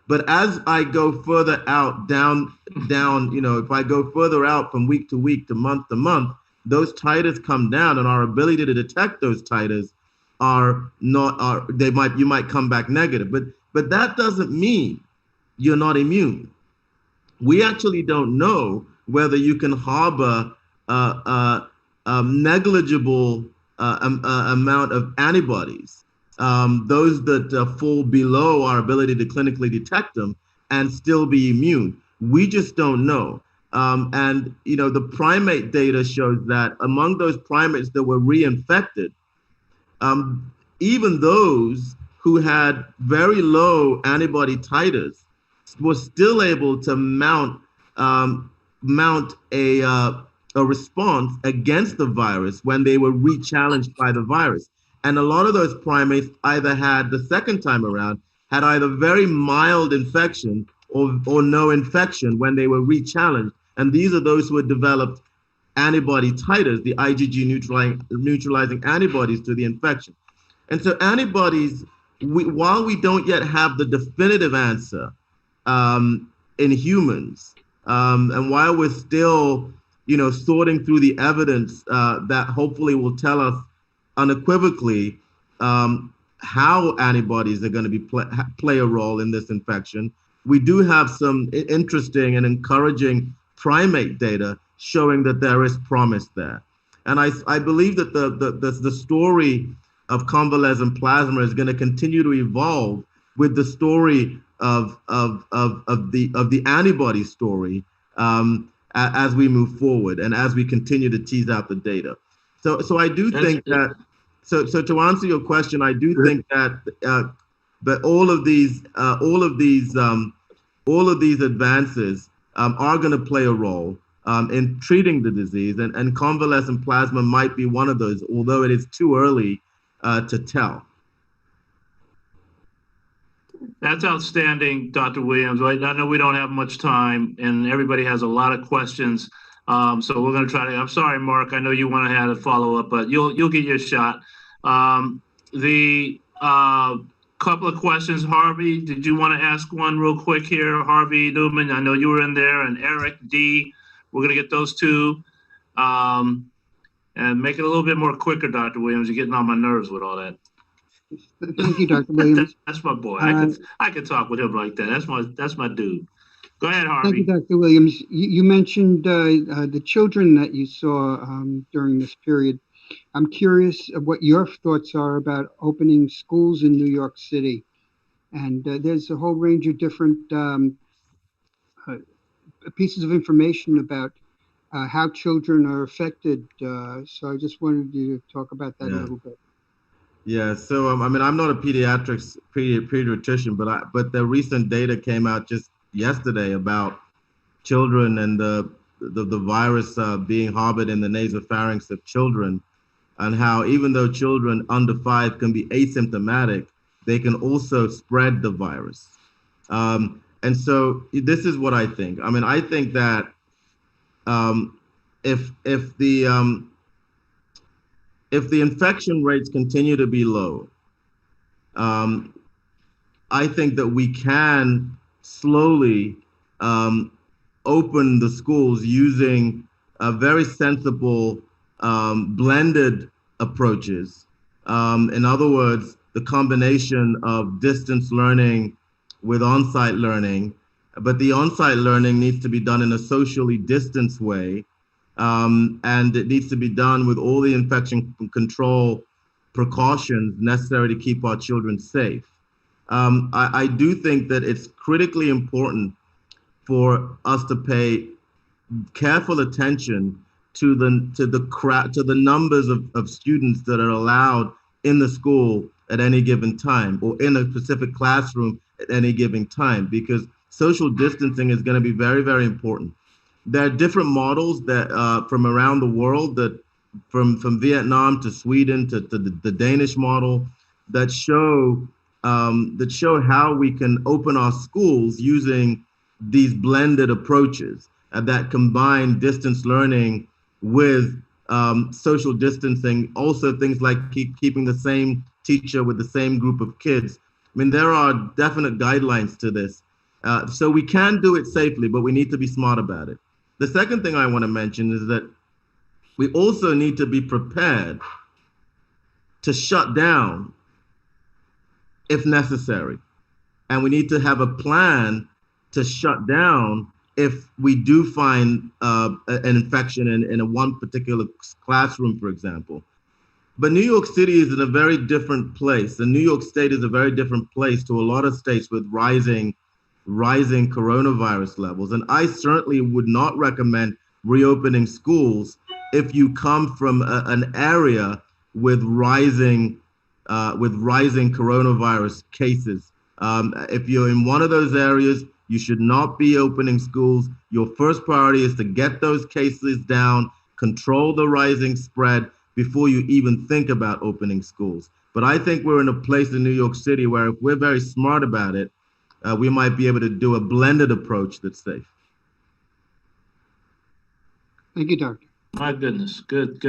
But as I go further out, down, if I go further out from week to month, those titers come down, and our ability to detect those titers you might come back negative. But that doesn't mean you're not immune. We actually don't know whether you can harbor a negligible amount of antibodies, those that fall below our ability to clinically detect them, and still be immune. We just don't know. And the primate data shows that among those primates that were reinfected, even those who had very low antibody titers were still able to mount a response against the virus when they were re-challenged by the virus. And a lot of those primates either had, the second time around, had either very mild infection or no infection when they were re-challenged. And these are those who had developed antibody titers, the IgG neutralizing antibodies to the infection. And so antibodies, while we don't yet have the definitive answer in humans, and while we're still, sorting through the evidence that hopefully will tell us unequivocally how antibodies are going to play a role in this infection, we do have some interesting and encouraging primate data showing that there is promise there. And I believe that the story of convalescent plasma is going to continue to evolve with the story of the antibody story as we move forward and as we continue to tease out the data. So I do think that. So to answer your question, I do think that all of these advances are going to play a role in treating the disease, and convalescent plasma might be one of those, although it is too early to tell. That's outstanding, Dr. Williams. I know we don't have much time, and everybody has a lot of questions. So we're going to try to. I'm sorry, Mark. I know you want to have a follow up, but you'll get your shot. The couple of questions, Harvey. Did you want to ask one real quick here, Harvey Newman? I know you were in there, and Eric D. We're going to get those two, and make it a little bit more quicker, Dr. Williams. You're getting on my nerves with all that. Thank you, Dr. Williams. That's my boy. I could talk with him like that. That's my dude. Go ahead, Harvey. Thank you, Dr. Williams. You mentioned the children that you saw during this period. I'm curious what your thoughts are about opening schools in New York City. And there's a whole range of different pieces of information about how children are affected. So I just wanted you to talk about that a little bit. Yeah, so I'm not a pediatrician, but the recent data came out just yesterday about children and the virus being harbored in the nasopharynx of children, and how even though children under 5 can be asymptomatic, they can also spread the virus. And so this is what I think. I think that if the infection rates continue to be low, I think that we can slowly open the schools using very sensible blended approaches. In other words, the combination of distance learning with on-site learning, but the on-site learning needs to be done in a socially distanced way. And it needs to be done with all the infection control precautions necessary to keep our children safe. I do think that it's critically important for us to pay careful attention to the numbers of students that are allowed in the school at any given time, or in a specific classroom at any given time, because social distancing is going to be very, very important. There are different models that from around the world, that from Vietnam to Sweden to the Danish model, that show that show how we can open our schools using these blended approaches that combine distance learning with social distancing. Also things like keeping the same teacher with the same group of kids. I mean, there are definite guidelines to this. So we can do it safely, but we need to be smart about it. The second thing I want to mention is that we also need to be prepared to shut down if necessary. And we need to have a plan to shut down if we do find an infection in a one particular classroom, for example. But New York City is in a very different place. And New York State is a very different place to a lot of states with rising coronavirus levels. And I certainly would not recommend reopening schools if you come from an area with rising coronavirus cases. If you're in one of those areas, you should not be opening schools. Your first priority is to get those cases down, control the rising spread before you even think about opening schools. But I think we're in a place in New York City where if we're very smart about it, we might be able to do a blended approach that's safe. Thank you, Doctor. My goodness. Good.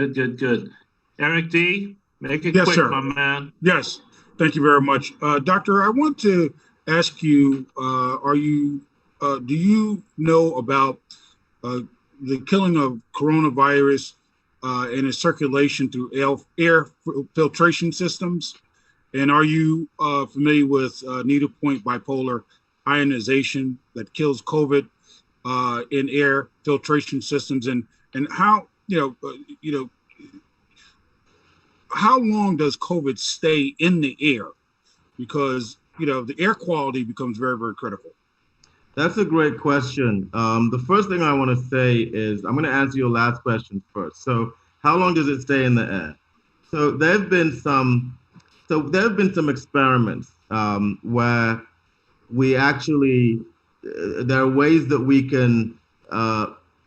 Eric D., make it Yes, quick, sir. my man. Yes, thank you very much. Doctor, I want to ask you, do you know about the killing of coronavirus and its circulation through air filtration systems? And are you familiar with needle-point bipolar ionization that kills COVID in air filtration systems? And how, how long does COVID stay in the air? Because, the air quality becomes very, very critical. That's a great question. The first thing I want to say is I'm going to answer your last question first. So how long does it stay in the air? So there have been some experiments where we actually, there are ways that we can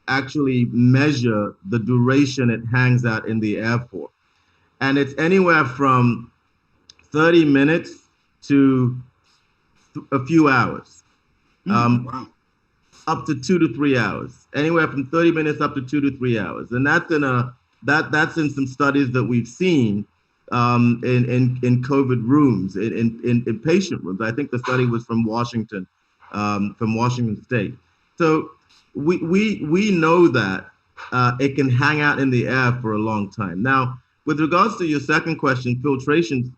actually measure the duration it hangs out in the air for. And it's anywhere from 30 minutes to a few hours, Wow. up to 2 to 3 hours, anywhere from 30 minutes up to 2 to 3 hours. And that's in some studies that we've seen in COVID rooms, in patient rooms. I think the study was from Washington State. So we know that it can hang out in the air for a long time. Now, with regards to your second question, filtration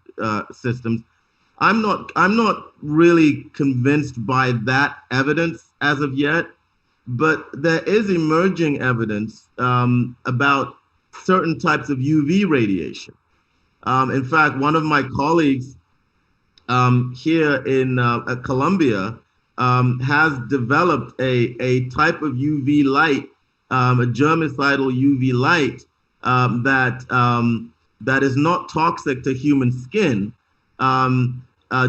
systems, I'm not really convinced by that evidence as of yet, but there is emerging evidence about certain types of UV radiation. In fact, one of my colleagues here in Columbia has developed a type of UV light, a germicidal UV light that is not toxic to human skin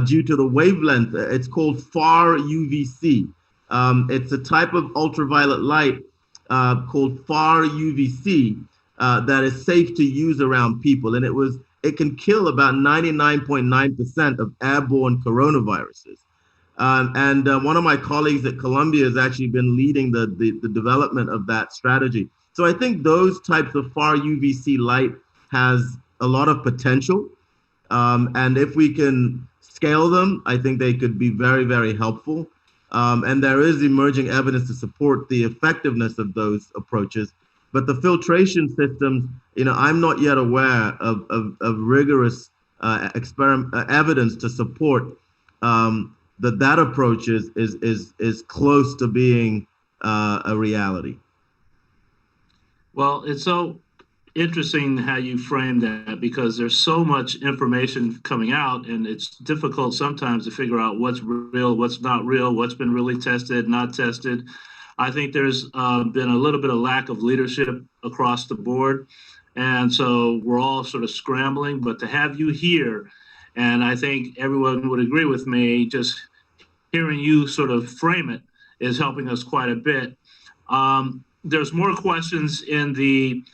due to the wavelength. It's called far UVC. It's a type of ultraviolet light called far UVC that is safe to use around people, and it can kill about 99.9% of airborne coronaviruses. And one of my colleagues at Columbia has actually been leading the development of that strategy. So I think those types of far UVC light has a lot of potential. And if we can scale them, I think they could be very, very helpful. And there is emerging evidence to support the effectiveness of those approaches. But the filtration systems, I'm not yet aware of rigorous evidence to support that approach is close to being a reality. Well, it's so interesting how you frame that, because there's so much information coming out, and it's difficult sometimes to figure out what's real, what's not real, what's been really tested, not tested. I think there's been a little bit of lack of leadership across the board. And so we're all sort of scrambling, but to have you here, and I think everyone would agree with me, just hearing you sort of frame it is helping us quite a bit. There's more questions in the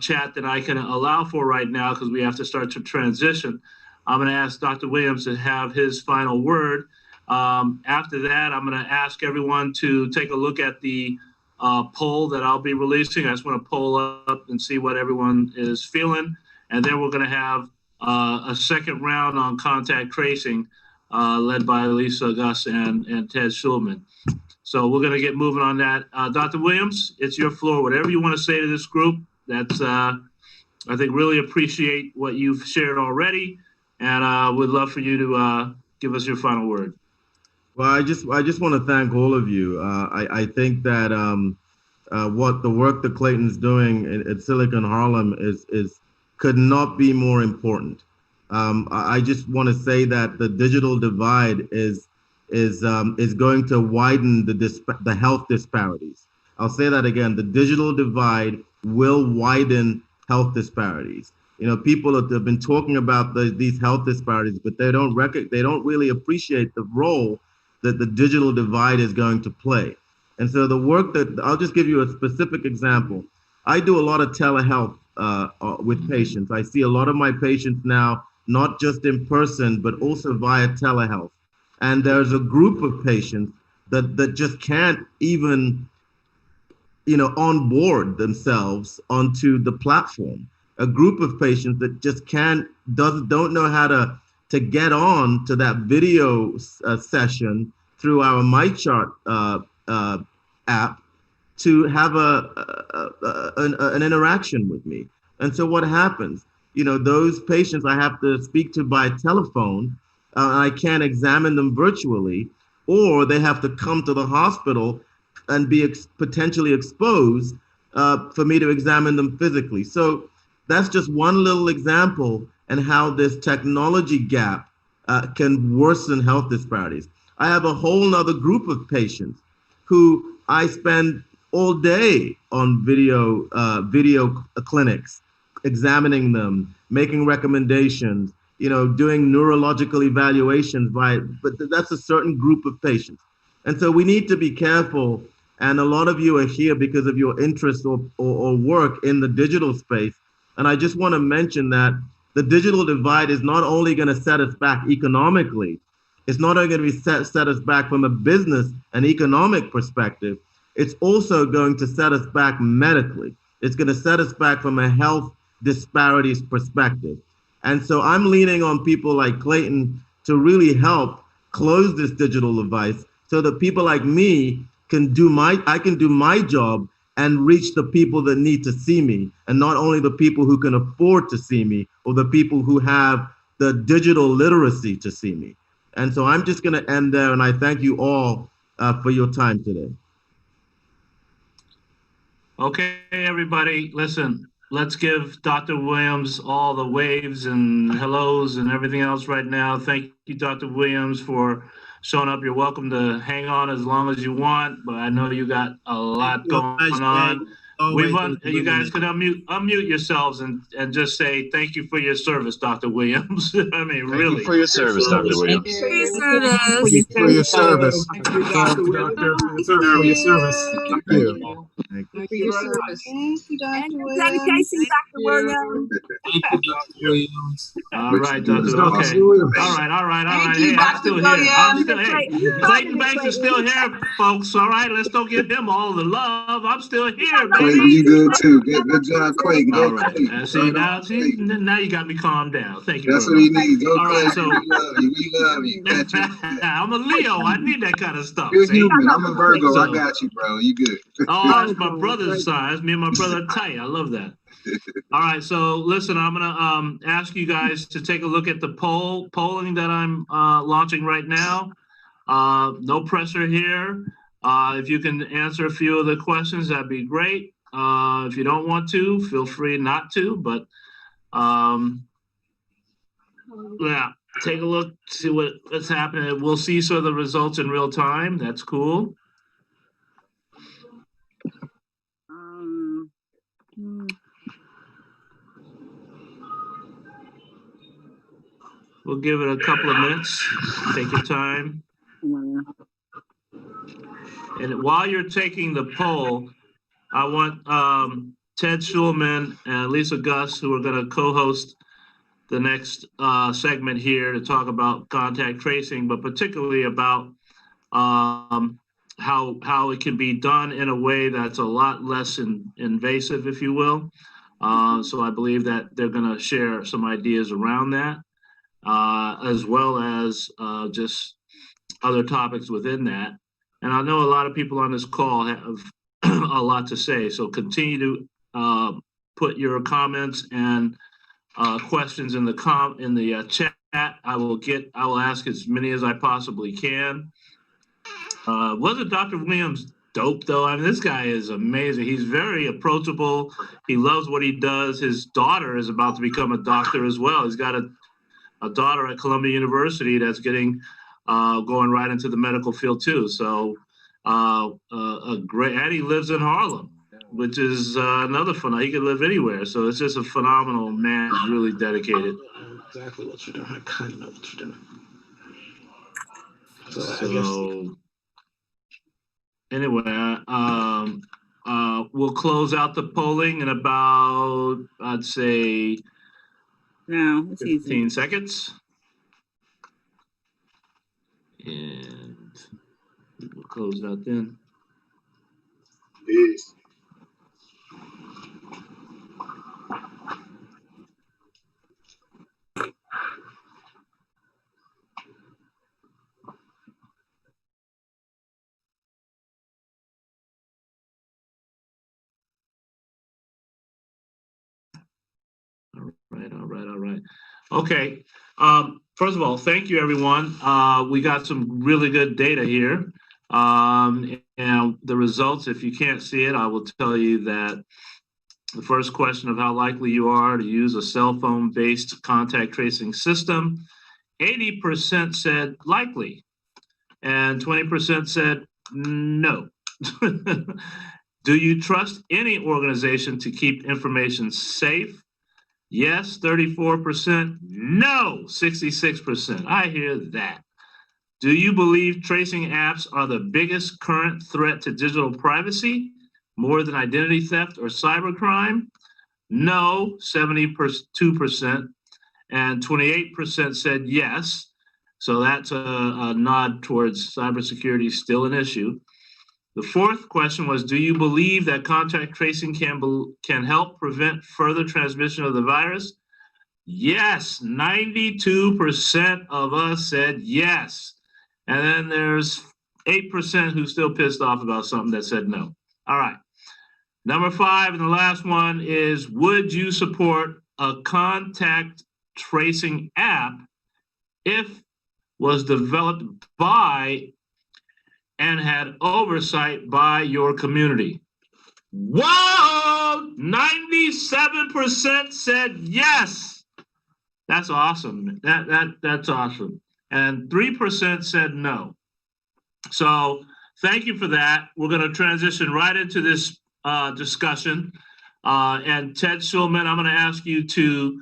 chat than I can allow for right now because we have to start to transition. I'm going to ask Dr. Williams to have his final word. After that, I'm going to ask everyone to take a look at the poll that I'll be releasing. I just want to poll up and see what everyone is feeling. And then we're going to have a second round on contact tracing led by Lisa Gus and Ted Schulman. So we're going to get moving on that. Dr. Williams, it's your floor. Whatever you want to say to this group, that's, I think, really appreciate what you've shared already. And would love for you to give us your final word. Well, I just want to thank all of you. I think that what the work that Clayton's doing at Silicon Harlem is could not be more important. I just want to say that the digital divide is going to widen the health disparities. I'll say that again. The digital divide will widen health disparities. You know, people have been talking about these health disparities, but they don't really appreciate the role that the digital divide is going to play. And so the work that, I'll just give you a specific example. I do a lot of telehealth with patients. I see a lot of my patients now, not just in person, but also via telehealth. And there's a group of patients that just can't even, onboard themselves onto the platform. A group of patients that just don't know how to get on to that video session through our MyChart app to have an interaction with me. And so what happens? Those patients I have to speak to by telephone, I can't examine them virtually, or they have to come to the hospital and be potentially exposed for me to examine them physically. So that's just one little example and how this technology gap can worsen health disparities. I have a whole nother group of patients who I spend all day on video clinics, examining them, making recommendations, doing neurological evaluations but that's a certain group of patients. And so we need to be careful. And a lot of you are here because of your interest or work in the digital space. And I just want to mention that the digital divide is not only going to set us back economically, it's not only going to be set us back from a business and economic perspective, it's also going to set us back medically. It's going to set us back from a health disparities perspective. And so I'm leaning on people like Clayton to really help close this digital divide so that people like me can do my job and reach the people that need to see me, and not only the people who can afford to see me or the people who have the digital literacy to see me. And so I'm just going to end there, and I thank you all for your time today. Okay, everybody, listen, let's give Dr. Williams all the waves and hellos and everything else right now. Thank you, Dr. Williams, for showing up. You're welcome to hang on as long as you want, but I know you got a lot going on. You guys could unmute yourselves and just say thank you for your service, Dr. Williams. I mean, thank really. You for your service, Dr. Williams. Thank you for your service. Thank you, Dr. Williams. For your service. Thank you. Thank you for your service. Thank you, Dr. And your Williams. dedication, Dr. Williams. Thank you, Dr. Williams. All right, Dr. Okay. All right. Thank Hey, you, I'm still Dr. here. Williams. Clayton Banks is still here, folks. All right, let's don't give him all the love. I'm still here, baby. Clayton, you good too. Good job, Clayton. All right. Now you got me calmed down. Thank you. That's what he needs. All right, so we love you. I'm a Leo. I need that kind of stuff. You're human. I'm a Virgo. I got you, bro. You good. Oh, that's my brother's side. That's me and my brother tight. I love that. All right, so listen, I'm gonna ask you guys to take a look at the polling that I'm launching right now. No pressure here. If you can answer a few of the questions, that'd be great. If you don't want to, feel free not to, but yeah, take a look, see what's happening. We'll see sort of the results in real time. That's cool. We'll give it a couple of minutes. Take your time. And while you're taking the poll, I want Ted Schulman and Lisa Gus, who are going to co-host the next segment here to talk about contact tracing, but particularly about how it can be done in a way that's a lot less invasive, if you will. So I believe that they're going to share some ideas around that, as well as just other topics within that. And I know a lot of people on this call have a lot to say, so continue to put your comments and questions in the chat. I will ask as many as I possibly can. Wasn't Dr. Williams dope though? I mean, this guy is amazing. He's very approachable. He loves what he does. His daughter is about to become a doctor as well. He's got a daughter at Columbia University that's getting going right into the medical field too. So a great, and he lives in Harlem, which is another fun. He could live anywhere. So it's just a phenomenal man. He's really dedicated. Exactly what you're doing. I kind of know what you're doing. So anyway, we'll close out the polling in about, I'd say, No, it's 15 easy. seconds. And we'll close out then. Peace. All right. Okay. First of all, thank you, everyone. We got some really good data here. And the results, if you can't see it, I will tell you that the first question of how likely you are to use a cell phone-based contact tracing system, 80% said likely, and 20% said no. Do you trust any organization to keep information safe? Yes, 34%. No, 66%. I hear that. Do you believe tracing apps are the biggest current threat to digital privacy, more than identity theft or cybercrime? No, 72%. And 28% said yes. So that's a nod towards cybersecurity still an issue. The fourth question was, do you believe that contact tracing can help prevent further transmission of the virus? Yes, 92% of us said yes. And then there's 8% who's still pissed off about something that said no. All right. Number 5, and the last one is, would you support a contact tracing app if was developed by and had oversight by your community? Whoa! 97% said yes. That's awesome. That's awesome. And 3% said no. So thank you for that. We're going to transition right into this discussion. And Ted Schulman, I'm going to ask you to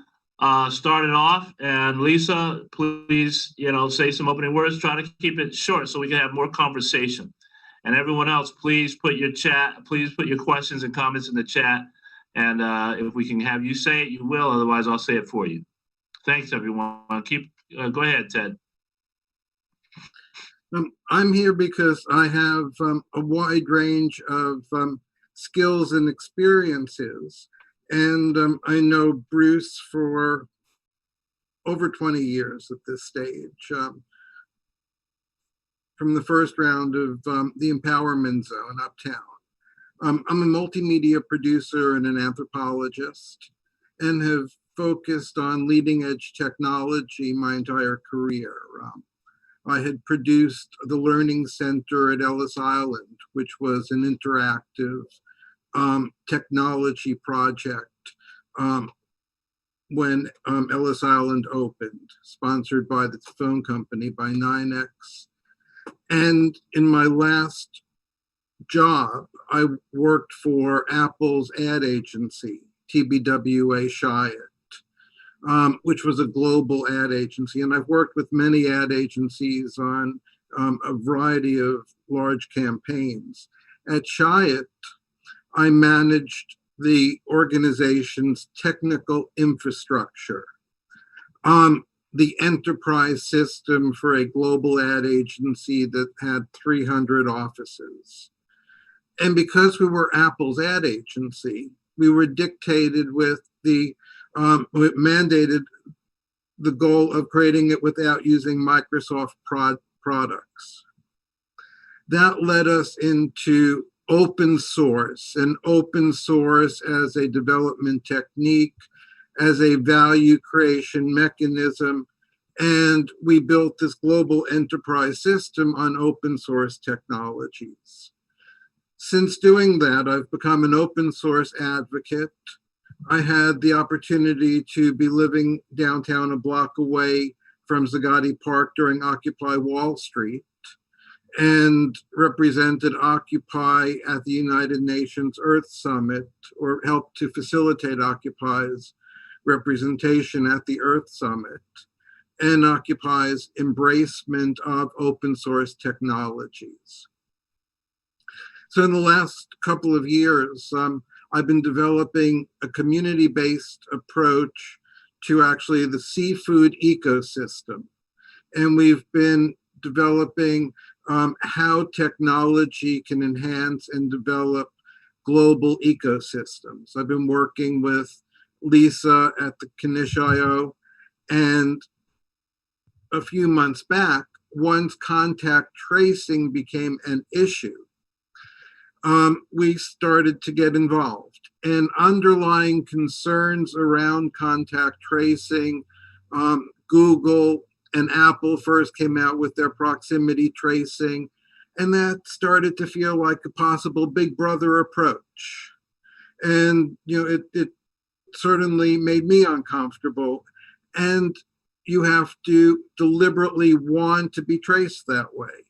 start it off. And Lisa, please, say some opening words. Try to keep it short so we can have more conversation. And everyone else, please put your questions and comments in the chat. And if we can have you say it, you will. Otherwise, I'll say it for you. Thanks, everyone. Go ahead, Ted. I'm here because I have a wide range of skills and experiences. And I know Bruce for over 20 years at this stage, from the first round of the Empowerment Zone uptown. I'm a multimedia producer and an anthropologist, and have focused on leading edge technology my entire career. I had produced the Learning Center at Ellis Island, which was an interactive technology project when Ellis Island opened, sponsored by the phone company, by 9X. And in my last job, I worked for Apple's ad agency, TBWA Chiat, which was a global ad agency. And I've worked with many ad agencies on a variety of large campaigns. At Chiat, I managed the organization's technical infrastructure. the enterprise system for a global ad agency that had 300 offices. And because we were Apple's ad agency, we were dictated with mandated the goal of creating it without using Microsoft products. That led us into open source, and open source as a development technique, as a value creation mechanism. And we built this global enterprise system on open source technologies. Since doing that, I've become an open source advocate. I had the opportunity to be living downtown a block away from Zagati Park during Occupy Wall Street and represented Occupy at the United Nations Earth Summit, or helped to facilitate Occupy's representation at the Earth Summit, and Occupy's embracement of open source technologies. So in the last couple of years, I've been developing a community-based approach to actually the seafood ecosystem. And we've been developing how technology can enhance and develop global ecosystems. I've been working with Lisa at the Kanish.io, and a few months back, once contact tracing became an issue, we started to get involved. And underlying concerns around contact tracing, Google and Apple first came out with their proximity tracing, and that started to feel like a possible big brother approach. And it certainly made me uncomfortable. And you have to deliberately want to be traced that way.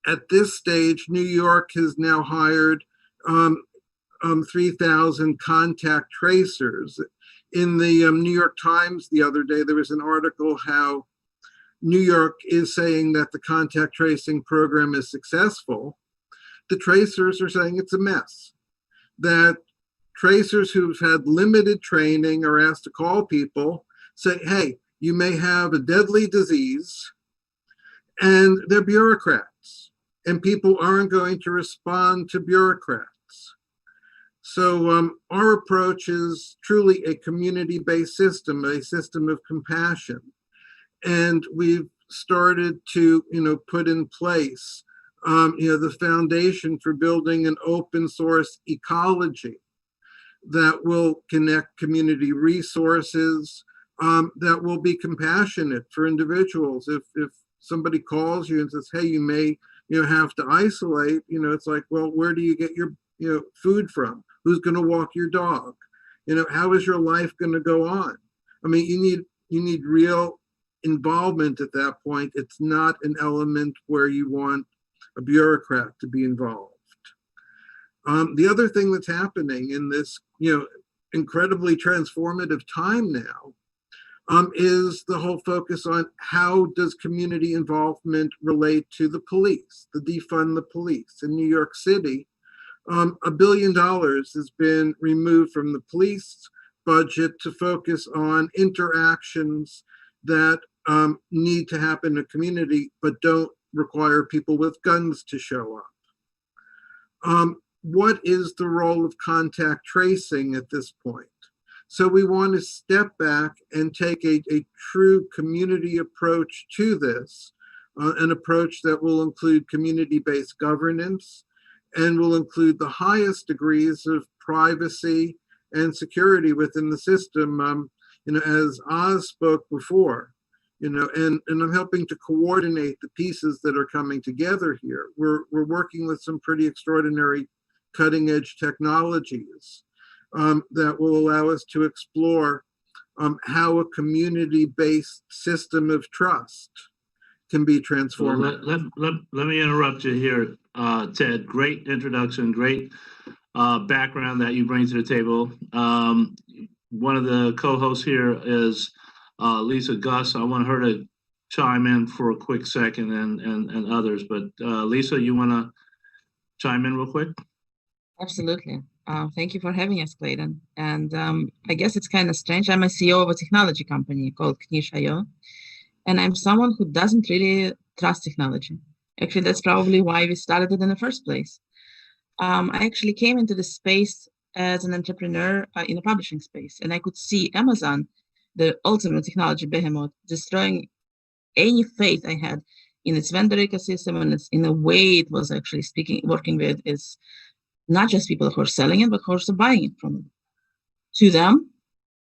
At this stage, New York has now hired 3,000 contact tracers. In the New York Times the other day, there was an article how New York is saying that the contact tracing program is successful. The tracers are saying it's a mess. That tracers who've had limited training are asked to call people, say, hey, you may have a deadly disease, and they're bureaucrats. And people aren't going to respond to bureaucrats. So our approach is truly a community-based system, a system of compassion. And we've started to, put in place, the foundation for building an open source ecology that will connect community resources, that will be compassionate for individuals. If somebody calls you and says, hey, you may have to isolate, it's like, well, where do you get your food from? Who's going to walk your dog? How is your life going to go on? I mean, you need real involvement at that point. It's not an element where you want a bureaucrat to be involved. The other thing that's happening in this incredibly transformative time now is the whole focus on how does community involvement relate to the police, the defund the police. In New York City, $1 billion has been removed from the police budget to focus on interactions that need to happen in a community, but don't require people with guns to show up. What is the role of contact tracing at this point? So we want to step back and take a true community approach to this, an approach that will include community-based governance and will include the highest degrees of privacy and security within the system. As Oz spoke before, and I'm helping to coordinate the pieces that are coming together here. We're working with some pretty extraordinary cutting-edge technologies that will allow us to explore how a community-based system of trust can be transformed. Well, let me interrupt you here, Ted. Great introduction, great background that you bring to the table. One of the co-hosts here is Lisa Gus. I want her to chime in for a quick second, and others. But Lisa, you want to chime in real quick? Absolutely. Thank you for having us, Clayton. And I guess it's kind of strange. I'm a CEO of a technology company called Knish.io, and I'm someone who doesn't really trust technology. Actually, that's probably why we started it in the first place. I actually came into the space as an entrepreneur in a publishing space, and I could see Amazon, the ultimate technology behemoth, destroying any faith I had in its vendor ecosystem and in the way it was actually working with its not just people who are selling it, but who are also buying it from it. To them,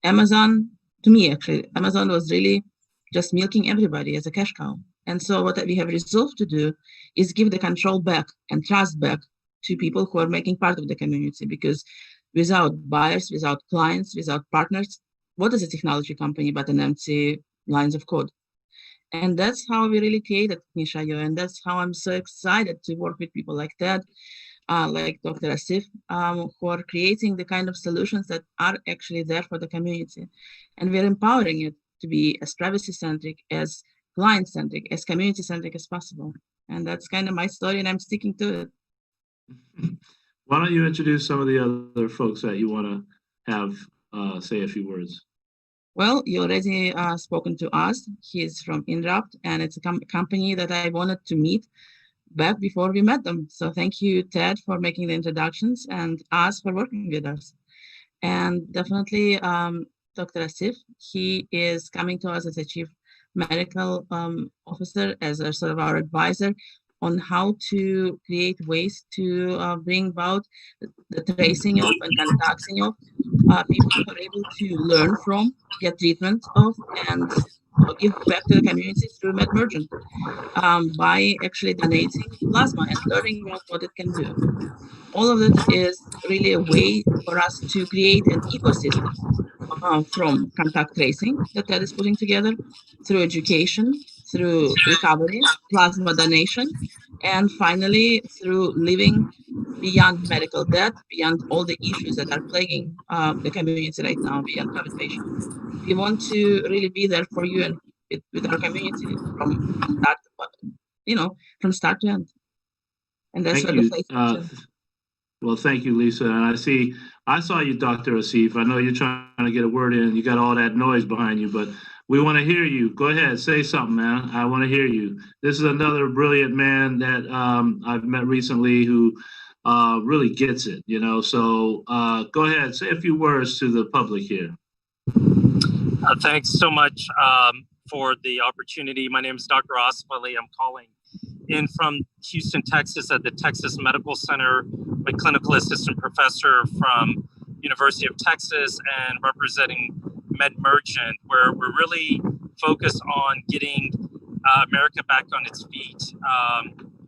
Amazon, to me actually, Amazon was really just milking everybody as a cash cow. And so what we have resolved to do is give the control back and trust back to people who are making part of the community, because without buyers, without clients, without partners, what is a technology company but an empty lines of code? And that's how we really created Knish.io, and that's how I'm so excited to work with people like that, like Dr. Asif, who are creating the kind of solutions that are actually there for the community. And we're empowering it to be as privacy-centric, as client-centric, as community-centric as possible. And that's kind of my story, and I'm sticking to it. Why don't you introduce some of the other folks that you want to have say a few words? Well, you already spoken to us. He's from Inrupt, and it's a company that I wanted to meet back before we met them. So thank you, Ted, for making the introductions, and us for working with us. And definitely Dr. Asif, he is coming to us as a chief medical officer, as a sort of our advisor on how to create ways to bring about the tracing of and contacting of people who are able to learn from, get treatment of, and give back to the community through MedMergent by actually donating plasma and learning about what it can do. All of it is really a way for us to create an ecosystem from contact tracing that Ted is putting together, through education, through recovery, plasma donation, and finally through living beyond medical debt, beyond all the issues that are plaguing the community right now, beyond COVID patient. We want to really be there for you and with our community from start, from start to end. And that's Thank where the you. faith Well, thank you, Lisa. And I saw you, Dr. Asif. I know you're trying to get a word in. You got all that noise behind you, but we want to hear you. Go ahead, say something, man. I want to hear you. This is another brilliant man that I've met recently who really gets it, So go ahead, say a few words to the public here. Thanks so much for the opportunity. My name is Dr. Asif Ali. I'm calling in from Houston, Texas at the Texas Medical Center, my clinical assistant professor from University of Texas and representing MedMergent, where we're really focused on getting America back on its feet.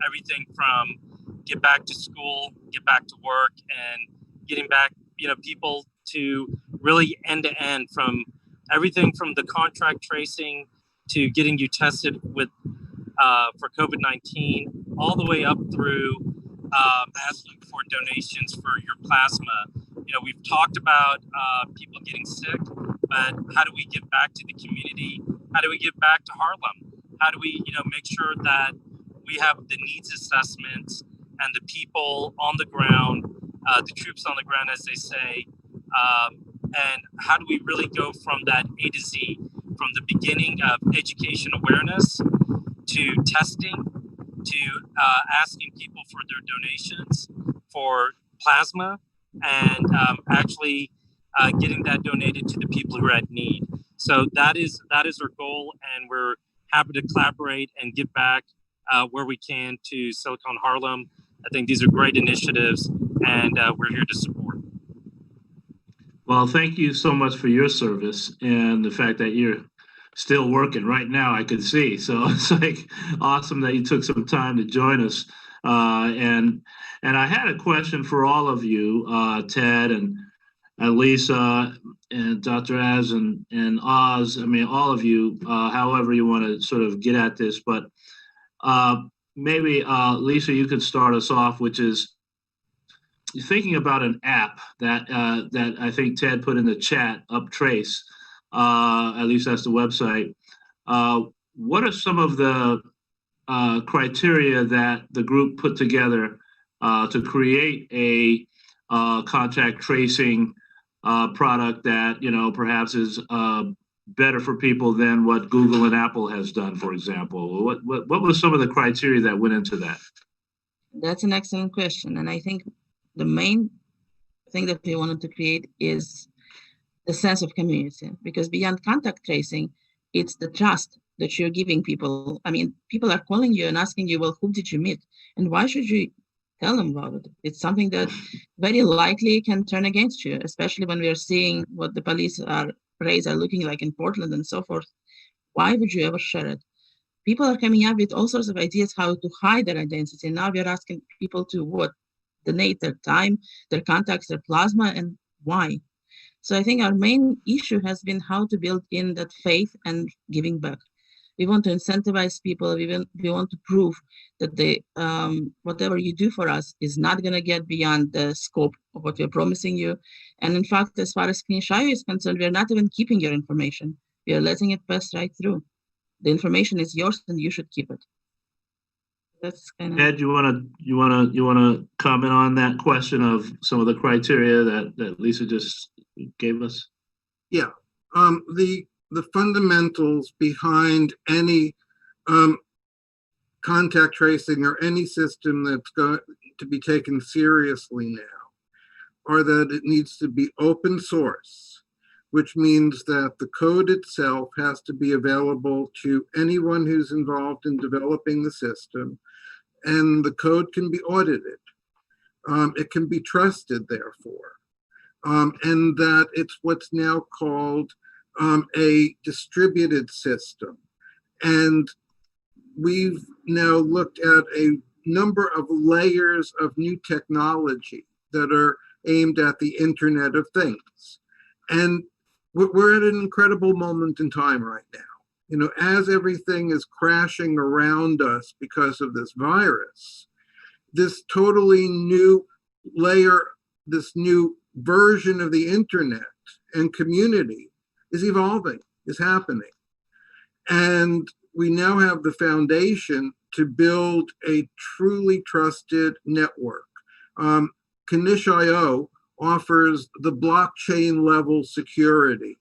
Everything from get back to school, get back to work, and getting back, people to really end to end, from everything from the contract tracing to getting you tested with for COVID-19, all the way up through asking for donations for your plasma. We've talked about people getting sick, but how do we get back to the community? How do we get back to Harlem? How do we, make sure that we have the needs assessments and the people on the ground, the troops on the ground, as they say, and how do we really go from that A to Z, from the beginning of education awareness to testing, to asking people for their donations for plasma, and actually getting that donated to the people who are at need. So that is our goal, and we're happy to collaborate and give back where we can to Silicon Harlem. I think these are great initiatives, and we're here to support. Well, thank you so much for your service and the fact that you're still working right now, I can see. So it's like awesome that you took some time to join us. And I had a question for all of you, Ted and Lisa and Dr. Az and Oz. I mean, all of you, however you want to sort of get at this, but maybe Lisa, you could start us off, which is thinking about an app that I think Ted put in the chat, UpTrace. At least that's the website. What are some of the criteria that the group put together to create contact tracing product that, perhaps is better for people than what Google and Apple has done, for example? What was some of the criteria that went into that? That's an excellent question. And I think the main thing that we wanted to create is the sense of community, because beyond contact tracing, it's the trust that you're giving people. I mean, people are calling you and asking you, well, who did you meet? And why should you tell them about it? It's something that very likely can turn against you, especially when we are seeing what the police raids are looking like in Portland and so forth. Why would you ever share it? People are coming up with all sorts of ideas how to hide their identity. Now we are asking people to donate their time, their contacts, their plasma, and why? So I think our main issue has been how to build in that faith and giving back. We want to incentivize people. We want to prove that whatever you do for us is not going to get beyond the scope of what we're promising you. And in fact, as far as Knishayo is concerned, we're not even keeping your information. We are letting it pass right through. The information is yours, and you should keep it. That's kind of. Ed, you wanna comment on that question of some of the criteria that Lisa just gave us? Yeah, the fundamentals behind any contact tracing or any system that's going to be taken seriously now are that it needs to be open source, which means that the code itself has to be available to anyone who's involved in developing the system, and the code can be audited. It can be trusted, therefore, and that it's what's now called a distributed system. And we've now looked at a number of layers of new technology that are aimed at the Internet of Things. And we're at an incredible moment in time right now. As everything is crashing around us because of this virus, this totally new layer, this new version of the Internet and community is evolving, is happening. And we now have the foundation to build a truly trusted network. Knishayo offers the blockchain level security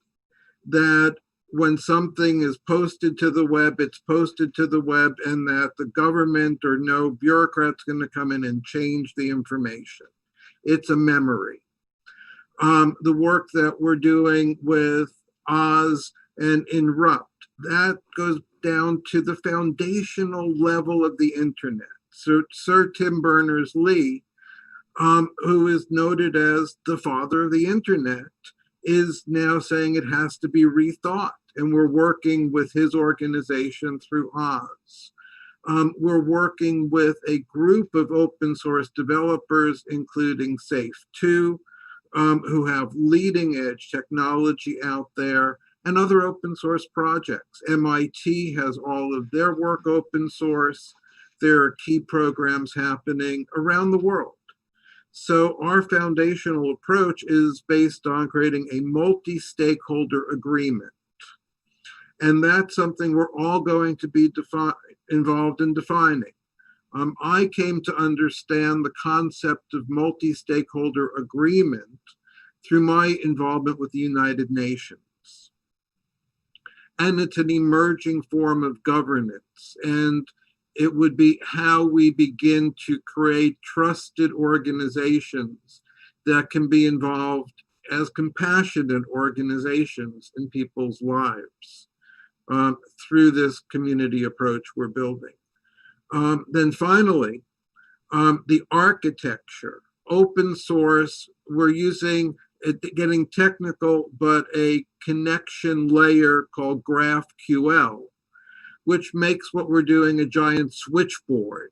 that when something is posted to the web, it's posted to the web, and that the government or no bureaucrat's going to come in and change the information. It's a memory. The work that we're doing with Oz and Inrupt, that goes down to the foundational level of the Internet. So Sir Tim Berners-Lee, who is noted as the father of the Internet, is now saying it has to be rethought. And we're working with his organization through Oz. We're working with a group of open source developers, including Safe2, who have leading edge technology out there, and other open source projects. MIT has all of their work open source. There are key programs happening around the world. So our foundational approach is based on creating a multi-stakeholder agreement. And that's something we're all going to be involved in defining. I came to understand the concept of multi-stakeholder agreement through my involvement with the United Nations. And it's an emerging form of governance. And it would be how we begin to create trusted organizations that can be involved as compassionate organizations in people's lives through this community approach we're building. Then finally, the architecture, open source, we're using, getting technical, but a connection layer called GraphQL, which makes what we're doing a giant switchboard.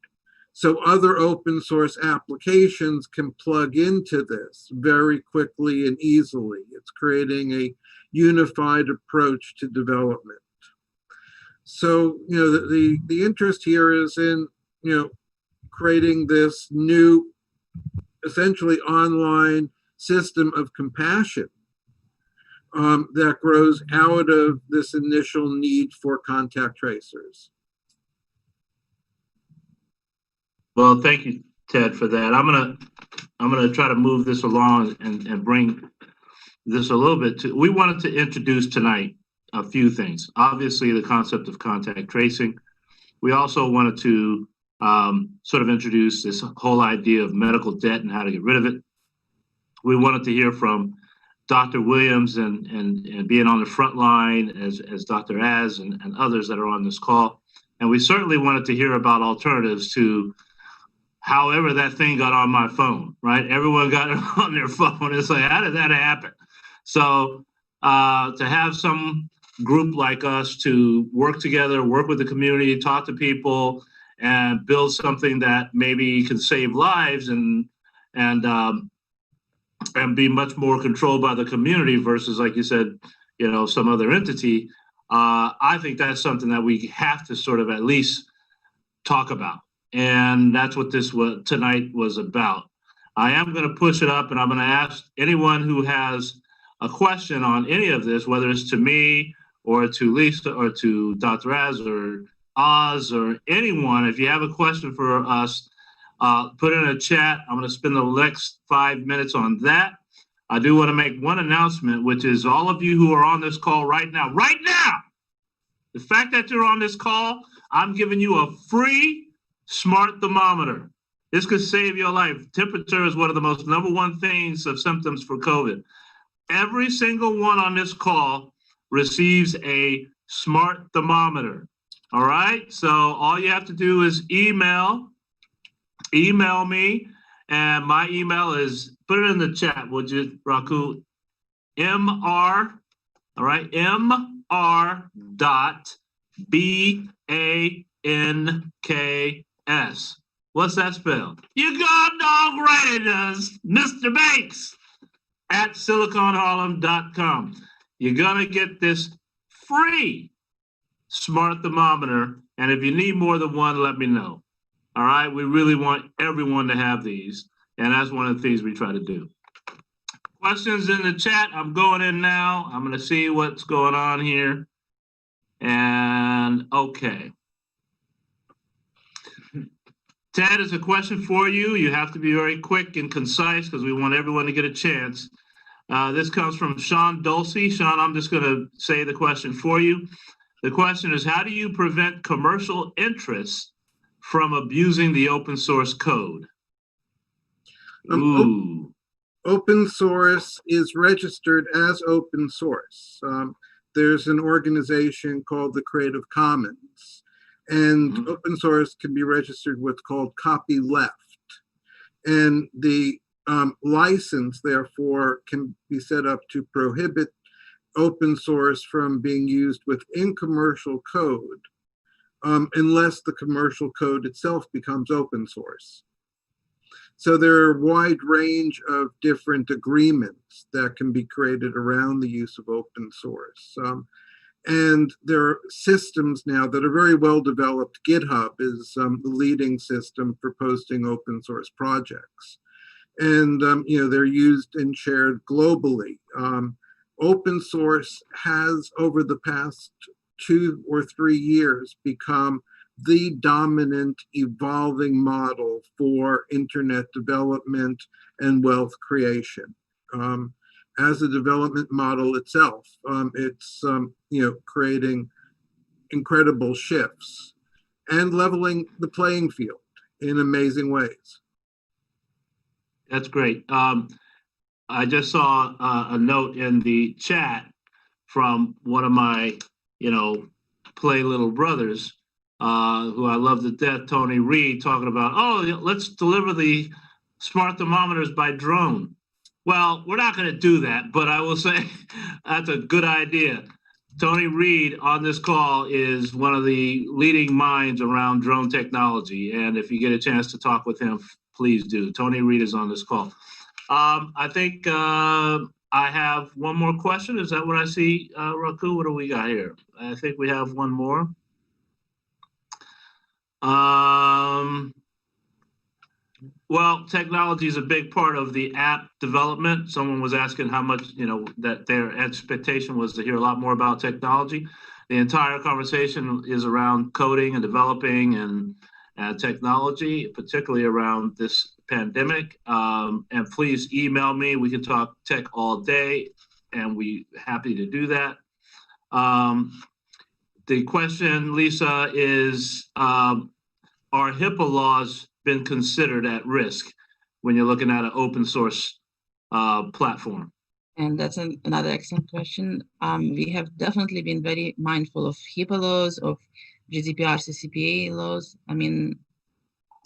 So other open source applications can plug into this very quickly and easily. It's creating a unified approach to development. So, the interest here is in, creating this new, essentially online system of compassion that grows out of this initial need for contact tracers. Well, thank you Ted, for that. I'm gonna try to move this along and bring this a little bit to. We wanted to introduce tonight a few things. Obviously, the concept of contact tracing. We also wanted to sort of introduce this whole idea of medical debt and how to get rid of it. We wanted to hear from Dr. Williams and being on the front line as Dr. Az and others that are on this call. And we certainly wanted to hear about alternatives to however that thing got on my phone, right? Everyone got it on their phone. It's like, how did that happen? So to have some group like us to work together, work with the community, talk to people, and build something that maybe can save lives and be much more controlled by the community versus, like you said, some other entity. I think that's something that we have to sort of at least talk about. And that's what tonight was about. I am going to push it up, and I'm going to ask anyone who has a question on any of this, whether it's to me or to Lisa or to Dr. Az or Oz or anyone, if you have a question for us, put it in a chat. I'm going to spend the next 5 minutes on that. I do want to make one announcement, which is all of you who are on this call right now, the fact that you're on this call, I'm giving you a free smart thermometer. This could save your life. Temperature is one of the most #1 things of symptoms for COVID. Every single one on this call receives a smart thermometer. All right. So all you have to do is email me, and my email is, put it in the chat, would you, Raku? MR, all right, MR.BANKS. What's that spelled? You god dog right it does, Mr. Banks at siliconharlem.com. You're gonna get this free smart thermometer, and if you need more than one, let me know. All right, we really want everyone to have these, and that's one of the things we try to do. Questions in the chat. I'm going in now. I'm going to see what's going on here. And okay. Ted, is a question for you. You have to be very quick and concise because we want everyone to get a chance. This comes from Sean Dulce. Sean, I'm just going to say the question for you. The question is, how do you prevent commercial interests from abusing the open source code? Open source is registered as open source. There's an organization called the Creative Commons, and open source can be registered what's called copyleft. And the license, therefore, can be set up to prohibit open source from being used within commercial code unless the commercial code itself becomes open source. So there are a wide range of different agreements that can be created around the use of open source. And there are systems now that are very well developed. GitHub is the leading system for posting open source projects. And they're used and shared globally. Open source has, over the past 2 or 3 years, become the dominant evolving model for internet development and wealth creation. As a development model itself, it's creating incredible shifts and leveling the playing field in amazing ways. That's great. I just saw a note in the chat from one of my, play little brothers, who I love to death, Tony Reed, talking about, let's deliver the smart thermometers by drone. Well, we're not going to do that, but I will say that's a good idea. Tony Reed on this call is one of the leading minds around drone technology. And if you get a chance to talk with him, please do. Tony Reed is on this call. I think I have one more question. Is that what I see, Raku? What do we got here? I think we have one more. Well, technology is a big part of the app development. Someone was asking how much, that their expectation was to hear a lot more about technology. The entire conversation is around coding and developing and technology, particularly around this pandemic. And please email me. We can talk tech all day, and we're happy to do that. The question, Lisa, is are HIPAA laws been considered at risk when you're looking at an open source platform? And that's another excellent question. We have definitely been very mindful of HIPAA laws, of GDPR, CCPA laws. I mean,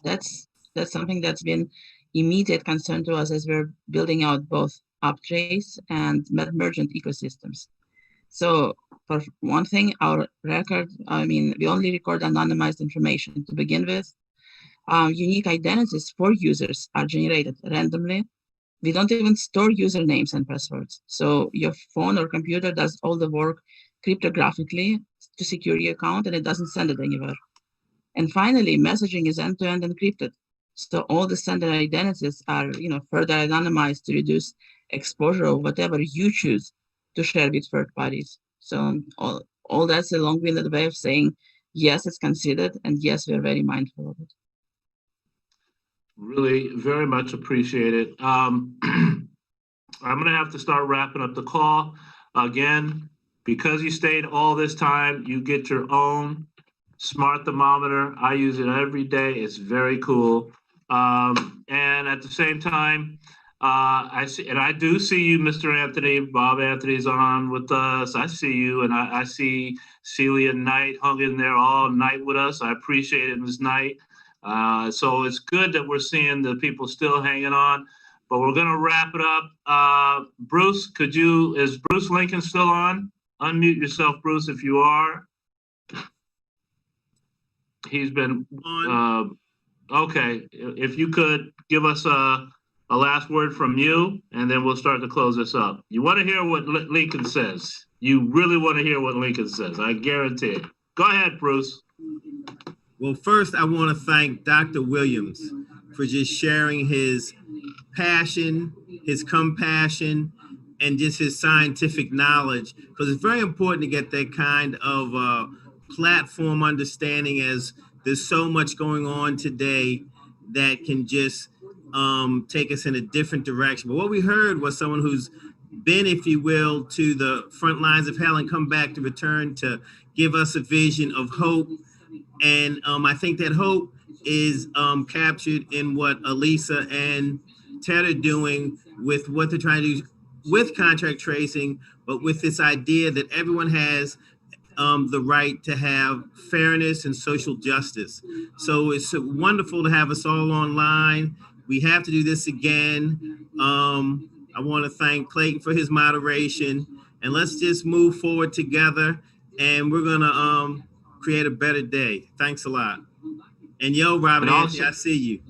that's something that's been immediate concern to us as we're building out both Uptrace and merchant ecosystems. So for one thing, our record, I mean, we only record anonymized information to begin with. Unique identities for users are generated randomly. We don't even store usernames and passwords. So your phone or computer does all the work cryptographically to secure your account, and it doesn't send it anywhere. And finally, messaging is end-to-end encrypted. So all the sender identities are, further anonymized to reduce exposure of whatever you choose to share with third parties. So all that's a long-winded way of saying, yes, it's considered, and yes, we're very mindful of it. Really, very much appreciated. I'm going to have to start wrapping up the call. Again, because you stayed all this time, you get your own smart thermometer. I use it every day. It's very cool. And at the same time, I do see you, Mr. Anthony. Bob Anthony's on with us. I see you, and I see Celia Knight hung in there all night with us. I appreciate it, Ms. Knight. So it's good that we're seeing the people still hanging on, but we're going to wrap it up. Bruce, is Bruce Lincoln still on? Unmute yourself, Bruce, if you are. He's been, okay. If you could give us a last word from you, and then we'll start to close this up. You want to hear what Lincoln says. You really want to hear what Lincoln says. I guarantee it. Go ahead, Bruce. Well, first, I want to thank Dr. Williams for just sharing his passion, his compassion, and just his scientific knowledge, because it's very important to get that kind of platform understanding, as there's so much going on today that can just take us in a different direction. But what we heard was someone who's been, if you will, to the front lines of hell and come back to return to give us a vision of hope. And I think that hope is captured in what Elisa and Ted are doing with what they're trying to do with contract tracing, but with this idea that everyone has the right to have fairness and social justice. So it's wonderful to have us all online. We have to do this again. I want to thank Clayton for his moderation, and let's just move forward together, and we're going to create a better day. Thanks a lot. And yo, Robert Anthony, I see you.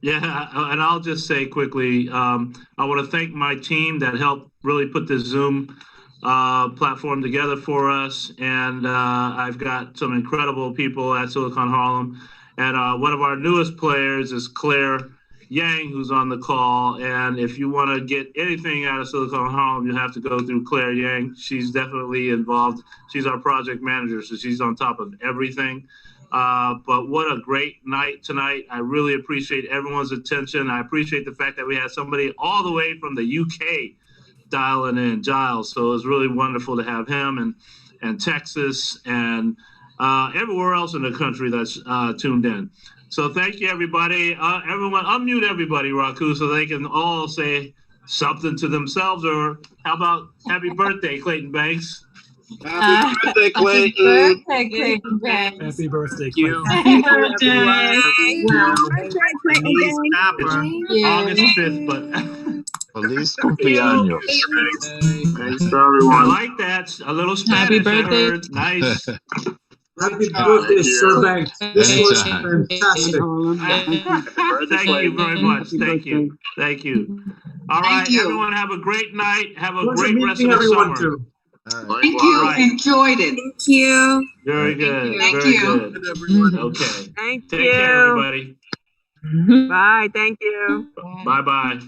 Yeah, and I'll just say quickly, I want to thank my team that helped really put this Zoom platform together for us. And I've got some incredible people at Silicon Harlem. And one of our newest players is Claire Yang, who's on the call. And if you want to get anything out of Silicon Harlem, you have to go through Claire Yang. She's definitely involved. She's our project manager, so she's on top of everything. But what a great night tonight. I really appreciate everyone's attention. I appreciate the fact that we had somebody all the way from the UK dialing in, Giles. So it was really wonderful to have him, and Texas, and everywhere else in the country that's tuned in. So thank you, everybody. Everyone, unmute everybody, Raku, so they can all say something to themselves. Or how about happy birthday, Clayton Banks? Happy birthday, Clayton. Happy birthday, Clayton Banks. Happy birthday, Clayton. Happy birthday. August 5th, but Feliz cumpleaños. Thanks to everyone. I like that. A little Spanish. Happy birthday. I heard. Nice. Happy birthday, Sir Banks. This was fantastic. Thank you very much. Thank you. Thank you. All right, everyone, have a great night. Have a great rest of the summer. Too. Thank you. Right. Enjoyed it. Thank you. Very good. Thank Very you. good. Okay. Thank Take care, everybody. Bye. Thank you. Bye-bye.